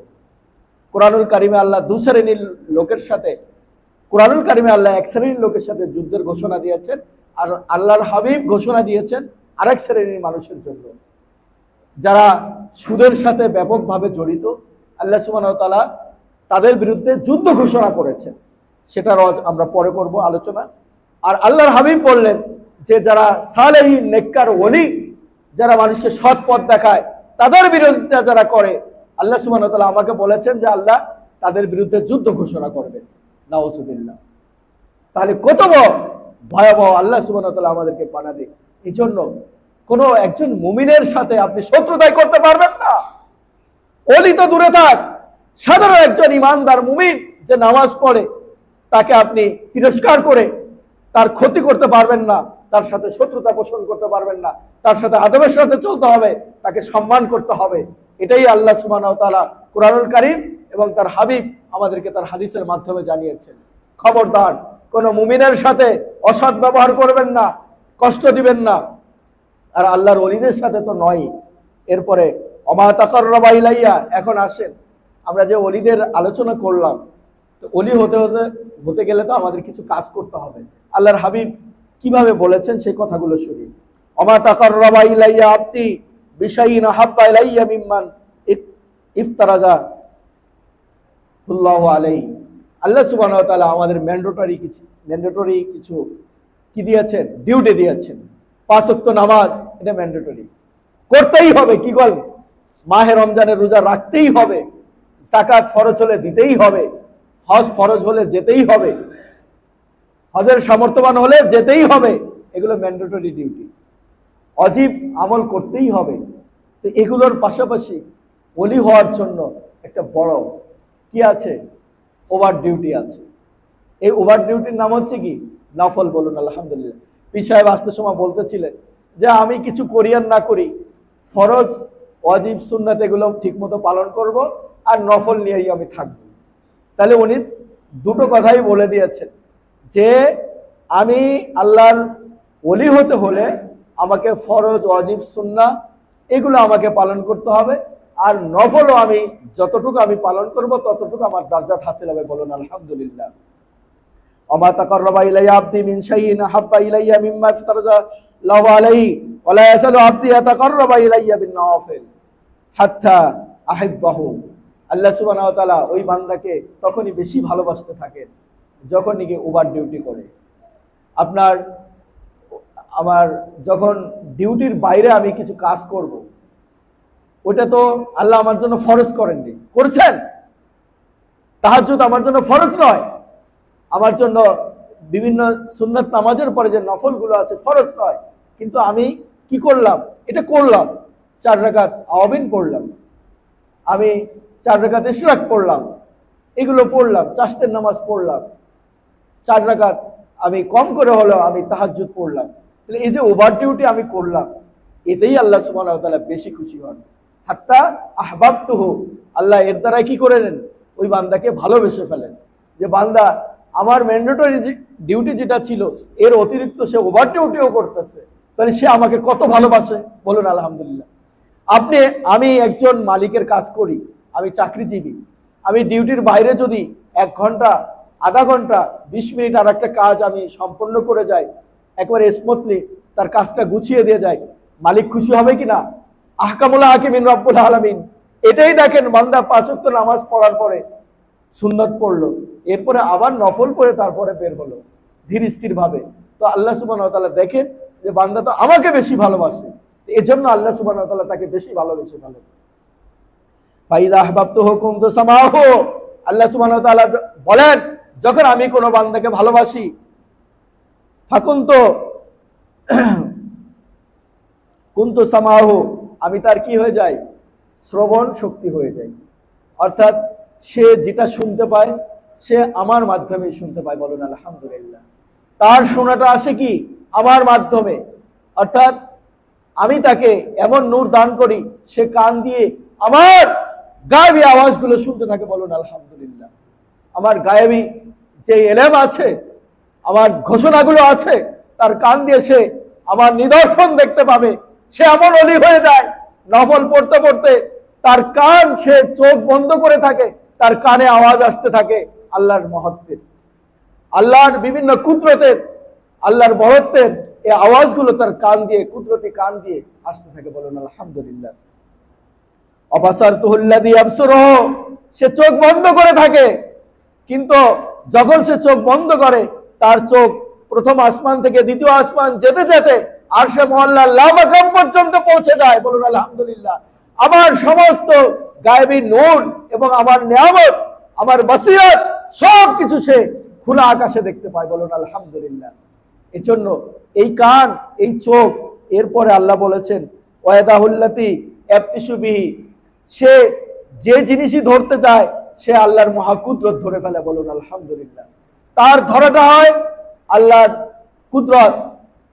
কুরআনুল কারীমে আল্লাহ দুই শ্রেণীর লোকের সাথে, কুরআনুল কারীমে আল্লাহ এক শ্রেণীর লোকের সাথে যুদ্ধের ঘোষণা দিয়েছেন, আর আল্লাহর হাবিব ঘোষণা দিয়েছেন আরেক শ্রেণীর মানুষের জন্য, যারা সুদের সাথে ব্যাপকভাবে জড়িত। আল্লাহ সুবহানাহু ওয়া তাআলা তাদের বিরুদ্ধে যুদ্ধ ঘোষণা করেছেন, সেটা আমরা পরে করব আলোচনা। আর আল্লাহর হাবিব বললেন যে যারা সালেহীন, নেককার, ওলি, যারা মানুষকে সৎ পথ দেখায়, তাদের বিরোধিতা যারা করে, আল্লাহ সুবহানাহু ওয়া তাআলা আমাকে বলেছেন যে আল্লাহ তাদের বিরুদ্ধে যুদ্ধ ঘোষণা করবেন। নাউযুবিল্লাহ। তাহলে কত ভয়াবহ আল্লাহ সুবহানাহু ওয়া তাআলা আমাদেরকে পানা দিক। এই জন্য কোন একজন মুমিনের সাথে আপনি শত্রুতাই করতে পারবেন না। ওলি তো দূরে থাক, সাধারণ একজন ইমানদার মুমিন যে নামাজ পড়ে, তাকে আপনি তিরস্কার করে তার ক্ষতি করতে পারবেন না, তার সাথে শত্রুতা পোষণ করতে পারবেন না, তার সাথে আদবের সাথে চলতে হবে, তাকে সম্মান করতে হবে। এটাই আল্লাহ সুবহানাহু ওয়া তাআলা কুরআনুল কারীম এবং তার হাবিব আমাদেরকে তার হাদিসের মাধ্যমে জানিয়েছেন। খবরদার কোনো মুমিনের সাথে অসৎ ব্যবহার করবেন না, কষ্ট দিবেন না। আর আল্লাহর ওলিদের সাথে তো নয়। এরপরে অমা তাকাররাবা ইলাইয়া, এখন আসেন আমরা যে ওলিদের আলোচনা করলাম, তো ওলি হতে গেলে তো আমাদের কিছু কাজ করতে হবে। আল্লাহর হাবিব কিভাবে বলেছেন সেই কথাগুলো শুনি। অমা তাকাররাবা ইলাইয়া আবদি বিশাইইন আহাব্বা ইলাইয়া মিম্মান ইফতারাজা আল্লাহু আলাইহি। আল্লাহ সুবহানাহু ওয়া তাআলা আমাদের ম্যান্ডেটরি কিছু কি দিয়েছেন, ডিউটি দিয়েছেন। 5 ওয়াক্ত নামাজ এটা ম্যান্ডেটরি, করতেই হবে। কি বল, মাহে রমজানের রোজা রাখতেই হবে, যাকাত ফরজ হলে দিতেই হবে, হজ ফরজ হলে যেতেই হবে, হজের সামর্থ্যবান হলে যেতেই হবে। এগুলো ম্যান্ডেটরি ডিউটি, অজীব আমল করতেই হবে। তো এগুলোর পাশাপাশি ওলি হওয়ার জন্য একটা বড় কি আছে, ওভার ডিউটি আছে। এই ওভার ডিউটির নাম হচ্ছে কি, নফল। বলুন আলহামদুলিল্লাহ। পীর সাহেব আসতে সময় বলতেছিলেন যে আমি কিছু করি আর না করি, ফরজ ওয়াজিব সুন্নাত এগুলো ঠিকমতো পালন করব, আর নফল নিয়েই আমি থাকবো। তাহলে উনি দুটো কথাই বলে দিয়েছেন যে আমি আল্লাহর ওলি হতে হলে আমাকে ফরজ ওয়াজিব সুন্নাহ এগুলো আমাকে পালন করতে হবে, আর নফলও আমি যতটুকু আমি পালন করব ততটুকু আমার দারজাত হাসিল হবে। বলুন আলহামদুলিল্লাহ। ওমা তাকাররাবা ইলাইয়া আবদি মিন শাইইন আহাব্বা ইলাইয়া মিম্মা ইফতারাজা লাহু আলাইহি ওয়া লা ইয়াসালু আবদি ইয়াতাকাররাবা ইলাইয়া বিন নওয়াফিল হাত্তা আহিব্বাহু। আল্লাহ সুবহানাহু ওয়া তাআলা ওই বান্দাকে তখনই বেশি ভালোবাসতে থাকেন যখন নাকি ওভার ডিউটি করে। আমার যখন ডিউটির বাইরে আমি কিছু কাজ করব, ওটা তো আল্লাহ আমার জন্য ফরজ করেননি, করেছেন। তাহাজ্জুদ আমার জন্য ফরজ নয়, আমার জন্য বিভিন্ন সুন্নাত নামাজের পরে যে নফলগুলো আছে ফরজ নয়, কিন্তু আমি কি করলাম, এটা করলাম। 4 রাকাত আওয়াবিন পড়লাম, আমি 4 রাকাত ইশরাক পড়লাম, এগুলো পড়লাম, চাশতের নামাজ পড়লাম, 4 রাকাত আমি কম করে হলেও আমি তাহাজ্জুদ পড়লাম। তাহলে এই যে ওভার ডিউটি আমি করলাম, এতেই আল্লাহ সুবহানাহু ওয়া তাআলা বেশি খুশি হন। হাত্তা আহবাবতুহু, আল্লাহ এর দ্বারা কি করে নেন, ওই বান্দাকে ভালোবেসে ফেলেন। যে বান্দা আমার ম্যান্ডেটরি ডিউটি যেটা ছিল এর অতিরিক্ত সে ওভার ডিউটিও করতেছে, তাহলে সে আমাকে কত ভালোবাসে। বলুন আলহামদুলিল্লাহ। আমি একজন মালিকের কাজ করি, আমি চাকরিজীবী, আমি ডিউটির বাইরে যদি 1 ঘন্টা, আধা ঘন্টা, 20 মিনিট আর একটা কাজ আমি সম্পন্ন করে যাই, একবারে স্মুথলি তার কাজটা গুছিয়ে দিয়ে যায়, মালিক খুশি হবে কিনা? আহকামুল হাকিমিন রব্বুল আলামিন এটাই দেখেন। বান্দা 5 ওয়াক্ত নামাজ পড়ার পরে সুন্নত পড়লো, এরপরে আবার নফল পড়ে তারপরে বের হলো ধীর স্থির ভাবে। তো আল্লাহ সুবহানাহু ওয়া তাআলা দেখেন যে বান্দা তো আমাকে বেশি ভালোবাসে, এজন্য আল্লাহ সুবহানাহু ওয়া তাআলা তাকে বেশি ভালোবেসে ফেলেন। ফাইদা আহবাবতুহু কুনতু সামাহু, আল্লাহ সুবহানাহু ওয়া তাআলা বলেন যখন আমি কোনো বান্দাকে ভালোবাসি, কুনতু সামাহু, আমি তার কি হয়ে যাই, শ্রবণ শক্তি হয়ে যায়। অর্থাৎ সে যেটা শুনতে পায় সে আমার মাধ্যমে শুনতে পায়। বলুন আলহামদুলিল্লাহ। তার শোনাটা আসে কি, আমার মাধ্যমে। অর্থাৎ আমি তাকে এমন নূর দান করি, সে কান দিয়ে আমার গায়েবী আওয়াজগুলো শুনতে থাকে। বলুন আলহামদুলিল্লাহ। আমার গায়েবী যে ইলম আছে, আমার ঘোষণাগুলো আছে, তার কান দিয়ে সে আমার নিদর্শন দেখতে পাবে। সে এমন ওলি হয়ে যায়, নফল পড়তে পড়তে তার কান, সে চোখ বন্ধ করে থাকে, তার কানে আওয়াজ আসতে থাকে আল্লাহর মহত্বের, আল্লাহর বিভিন্ন কুদরতের, আল্লাহর বড়ত্বের এই আওয়াজগুলো তার কান দিয়ে, কুদরতি কান দিয়ে আসতে থাকে। বলুন আলহামদুলিল্লাহ। অবাসারতুহুল্লাযী ইয়াবসুরুহু, সে চোখ বন্ধ করে থাকে, কিন্তু যখন সে চোখ বন্ধ করে তার চোখ প্রথম আসমান থেকে দ্বিতীয় আসমান যেতে যেতে আরশে মুআল্লার লা মাকাম পর্যন্ত পৌঁছে যায়। বলুন আলহামদুলিল্লাহ। আমার সমস্ত গায়েবী নূর এবং আমার নিয়ামত, আমার বসিয়ত সব কিছু সে খোলা আকাশে দেখতে পায়। বলুন আলহামদুলিল্লাহ। এজন্য এই কান, এই চোখ, এরপরে আল্লাহ বলেছেন ওয়াদাহুল্লাতি ইয়াবতিশু বিহি, সে যে জিনিসই ধরতে চায় সে আল্লাহর মহাকুদরত ধরে ফেলে। বলুন আলহামদুলিল্লাহ। তার ধরাটা হয় আল্লাহর কুদরত,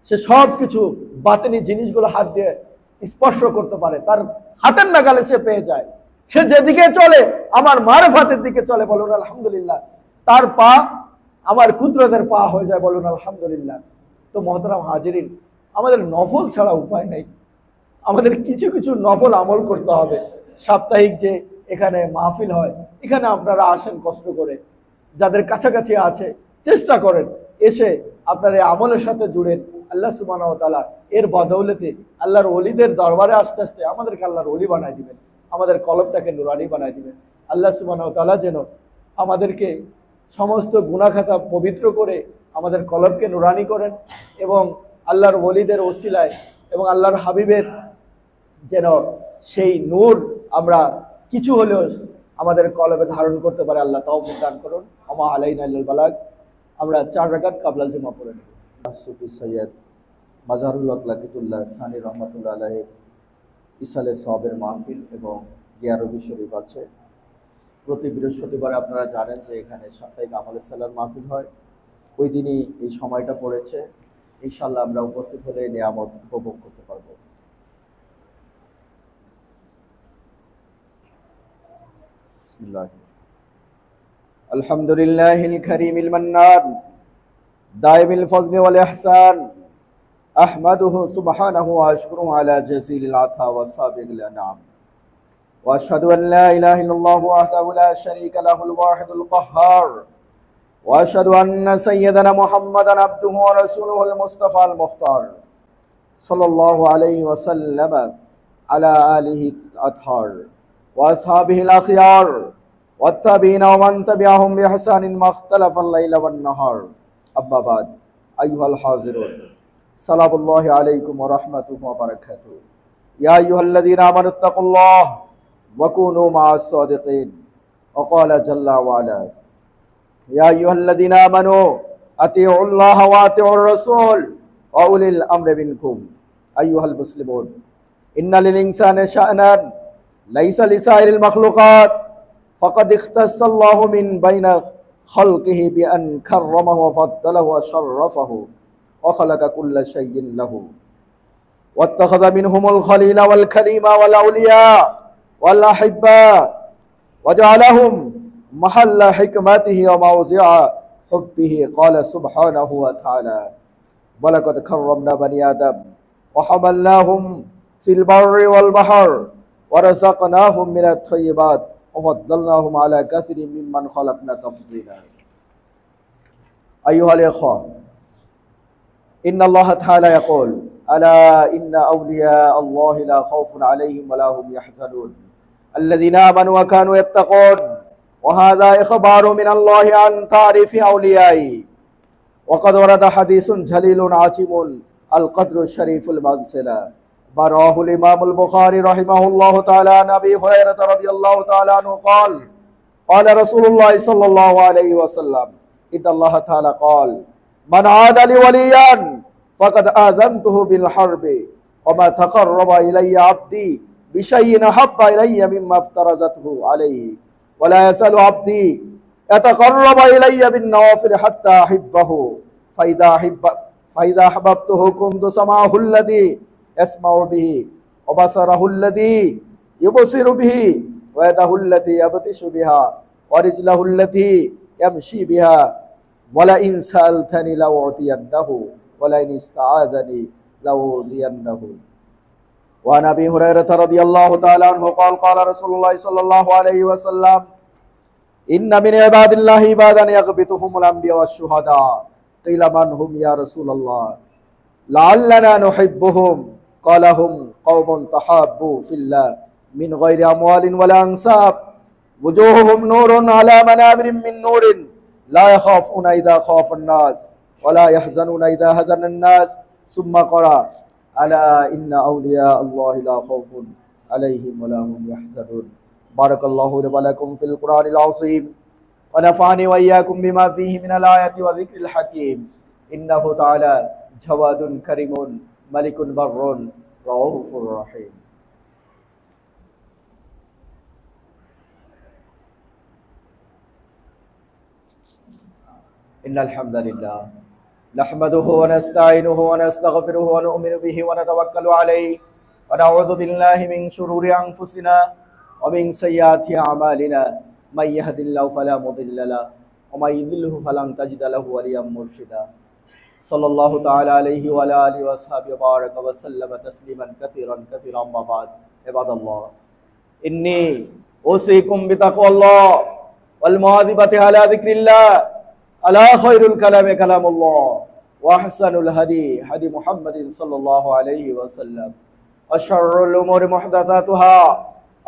সে সব কিছু বাতিনি জিনিসগুলো হাত দিয়ে স্পর্শ করতে পারে, তার হাতের নাগালে সে পেয়ে যায়। সে যেদিকে চলে আমার মারফাতের দিকে চলে। বলুন আলহামদুলিল্লাহ। তার পা আমার কুদরতের পা হয়ে যায়, বলুন আলহামদুলিল্লাহ। তো মহতারাম হাজিরিন, আমাদের নফল ছাড়া উপায় নেই, আমাদের কিছু কিছু নফল আমল করতে হবে। সাপ্তাহিক যে এখানে মাহফিল হয়, এখানে আপনারা আসেন কষ্ট করে, যাদের কাছাকাছি আছে চেষ্টা করেন এসে আপনার এই আমলের সাথে জুড়েন। আল্লাহ সুবহানাহু ওয়া তাআলা এর বদৌলতে আল্লাহর ওলিদের দরবারে আস্তে আস্তে আমাদেরকে আল্লাহর ওলি বানায় দিবেন, আমাদের কলবটাকে নুরানি বানায় দিবেন। আল্লাহ সুবহানাহু ওয়া তাআলা যেন আমাদেরকে সমস্ত গুনাহ খাতা পবিত্র করে আমাদের কলবকে নুরানি করেন, এবং আল্লাহর ওলিদের ওসিলায় এবং আল্লাহর হাবিবের যেন সেই নূর আমরা কিছু হলেও আমাদের কলবে ধারণ করতে পারে। আল্লাহ তৌফিক দান করুন। আমা আলাইনা ইল্লাল বালাগ। আমরা 4 রাকাত কাবলাল জুমা পড়ে নেব। সুফি সৈয়দ মাজারুল আকলাকিতুল্লাহ সানি রহমাতুল্লাহ আলাইহি ইসালে সওয়াবের মাহফিল এবং গিয়ারবি শরীফ আছে। প্রতি বৃহস্পতিবারে আপনারা জানেন যে এখানে সাপ্তাহিক আমলে সালার মাহফিল হয়, ওই দিনই এই সময়টা পড়েছে। ইনশাআল্লাহ আমরা উপস্থিত হলে এই নিয়ামত উপভোগ করতে পারবো। বিসমিল্লাহ। আলহামদুলিল্লাহিল কারীমিল মান্নান দাইমিল ফজলি ওয়াল ইহসান আহমাদুহু সুবহানাহু ওয়া আশকুরুহু আলা জাযীলিল আতা ওয়া সাবিগিল আনআম ওয়া আশহাদু আন লা ইলাহা ইল্লাল্লাহু ওয়াহদাহু লা শারীকা লাহুল ওয়াহিদুল কাহ্হার ওয়া আশহাদু আন্না সাইয়্যিদানা মুহাম্মাদান আবদুহু ওয়া রাসূলুহুল মুস্তাফাল মুখতার সাল্লাল্লাহু আলাইহি ওয়া সাল্লাম আলা আলিহি আতহার ওয়া আসহাবিহিল আখিয়ার والتابعين ومن تبعهم بإحسان ما اختلف الليل والنهار أما بعد أيها الحاضرون سلام الله عليكم ورحمته وبركاته يا أيها الذين آمنوا اتقوا الله وكونوا مع الصادقين وقال جل وعلا يا أيها الذين آمنوا أطيعوا الله وأطيعوا الرسول وأولي الأمر منكم أيها المسلمون إن للإنسان شأنا ليس لسائر المخلوقات فقد اختص الله من بين خلقه بأن كرمه وفضله وشرفه وخلق كل شيء له واتخذ منهم الخليل والكريم والأولياء والأحباء وجعلهم محل حكمته وموضع حبه قال سبحانه وتعالى ولقد كرمنا بني آدم وحملناهم في البر والبحر ورزقناهم من الطيبات وفضلناهم على كثير ممن خلقنا تفضيلا أيها الإخوة إن الله تعالى يقول ألا إن أولياء الله لا خوف عليهم ولا هم يحزنون الذين آمنوا وكانوا يتقون وهذا إخبار من الله عن تعريف أوليائه وقد ورد حديث جليل عظيم القدر الشريف المنزلة رواه الإمام البخاري رحمه الله تعالى عن أبي هريرة رضي الله تعالى عنه قال قال رسول الله صلى الله عليه وسلم إن الله تعالى قال من عاد لي وليا فقد آذنته بالحرب وما تقرب إلي عبدي بشيء أحب إلي مما افترضته عليه ولا يزال عبدي يتقرب إلي بالنوافل حتى أحبه فإذا أحببته كنت سمعه الذي يسمع به وبصره الذي يبصر به ويده التي يبطش بها ورجله التي يمشي بها ولئن سألتني لأعطينه ولئن استعاذني لأعوذنه وعن أبي هريرة رضي الله تعالى عنه قال قال رسول الله صلى الله عليه وسلم إن من عباد الله عبادا يغبطهم الأنبياء والشهداء قيل من هم يا رسول الله لعلنا نحبهم قال هم قوم تحابوا في الله من غير أموال ولا أنساب وجوههم نور على منابر من نور لا يخافون إذا خاف الناس ولا يحزنون إذا حزن الناس ثم قرأ ألا إن أولياء الله لا خوف عليهم ولا هم يحزنون بارك الله لي ولكم في القرآن العظيم ونفعني وإياكم بما فيه من الآيات وذكر الحكيم إنه تعالى جواد كريم ملك بر رؤوف رحيم إن الحمد لله نحمده ونستعينه ونستغفره ونؤمن به ونتوكل عليه ونعوذ بالله من شرور أنفسنا ومن سيئات أعمالنا من يهد الله فلا مضل له ومن يضلله فلن تجد له وليا مرشدا صلى الله تعالى عليه وعلى آله وصحبه وبارك وسلم تسليما كثيرا كثيرا أما بعد عباد الله إني أوصيكم بتقوى الله والمواظبة على ذكر الله ألا خير الكلام كلام الله وأحسن الهدي هدي محمد صلى الله عليه وسلم وشر الأمور محدثاتها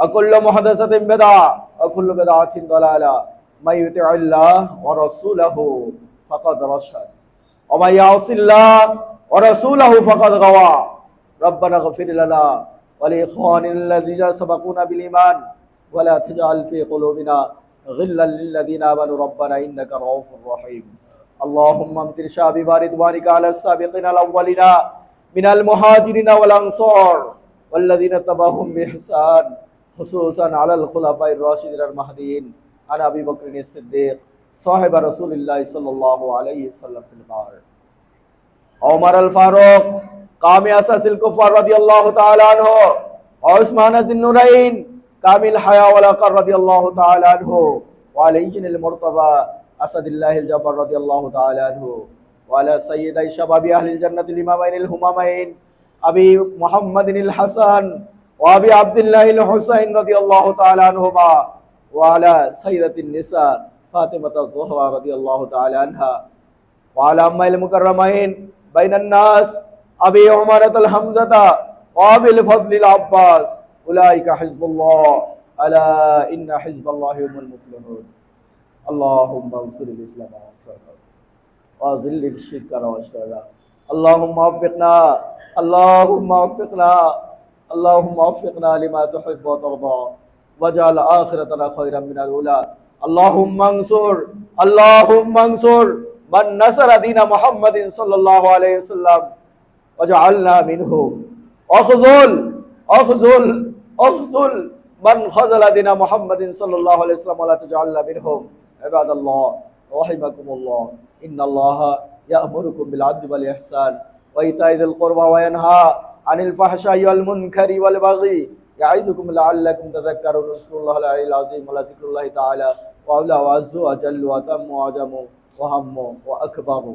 وكل محدثة بدعة وكل بدعة ضلالة من يطع الله ورسوله فقد رشد ومن يعص الله ورسوله فقد غوى ربنا اغفر لنا ولإخواننا الذين سبقونا بالإيمان ولا تجعل في قلوبنا غلا للذين آمنوا ربنا إنك رؤوف رحيم اللهم امطر شابب رضوانك على السابقين الأولين من المهاجرين والأنصار والذين تبعهم بإحسان خصوصا على الخلفاء الراشدين المهديين عن أبي بكر الصديق صاحب رسول الله صلى الله عليه وسلم في الغار عمر الفاروق قامی اساس الكفار رضی اللہ تعالی عنہ عثمان ذی النورین کامل حیا والعقل رضی اللہ تعالی عنہ وعلی المرتضى اسد اللہ الجبر رضی اللہ تعالی عنہ وعلى سيدي شباب اهل الجنة الامامين الهمامين ابي محمد الحسن وابي عبد الله الحسين رضي الله تعالى عنهما وعلى سيدة النساء فاطمة الزهراء رضي الله تعالى عنها وعلى أمة المكرمين بين الناس أبي عمارة الحمزة وأبي الفضل العباس أولئك حزب الله ألا إن حزب الله هم المفلحون اللهم انصر الإسلام وانصره وأذل الشرك والشرك اللهم وفقنا اللهم وفقنا اللهم وفقنا لما تحب وترضى واجعل آخرتنا خيرا من الأولى اللهم انصر من نصر دين محمد صلى الله عليه وسلم وجعلنا منهم اخذل من خذل دين محمد صلى الله عليه وسلم ولا تجعلنا منهم عباد الله رحمكم الله إن الله يأمركم بالعدل والإحسان وإيتاء ذي القربى وينهى عن الفحشاء والمنكر والبغي يعظكم لعلكم تذكرون اذكروا الله العلي العظيم ولذكر الله تعالى وأعلى وعز وجل وأتم وأعجم وهم وأكبر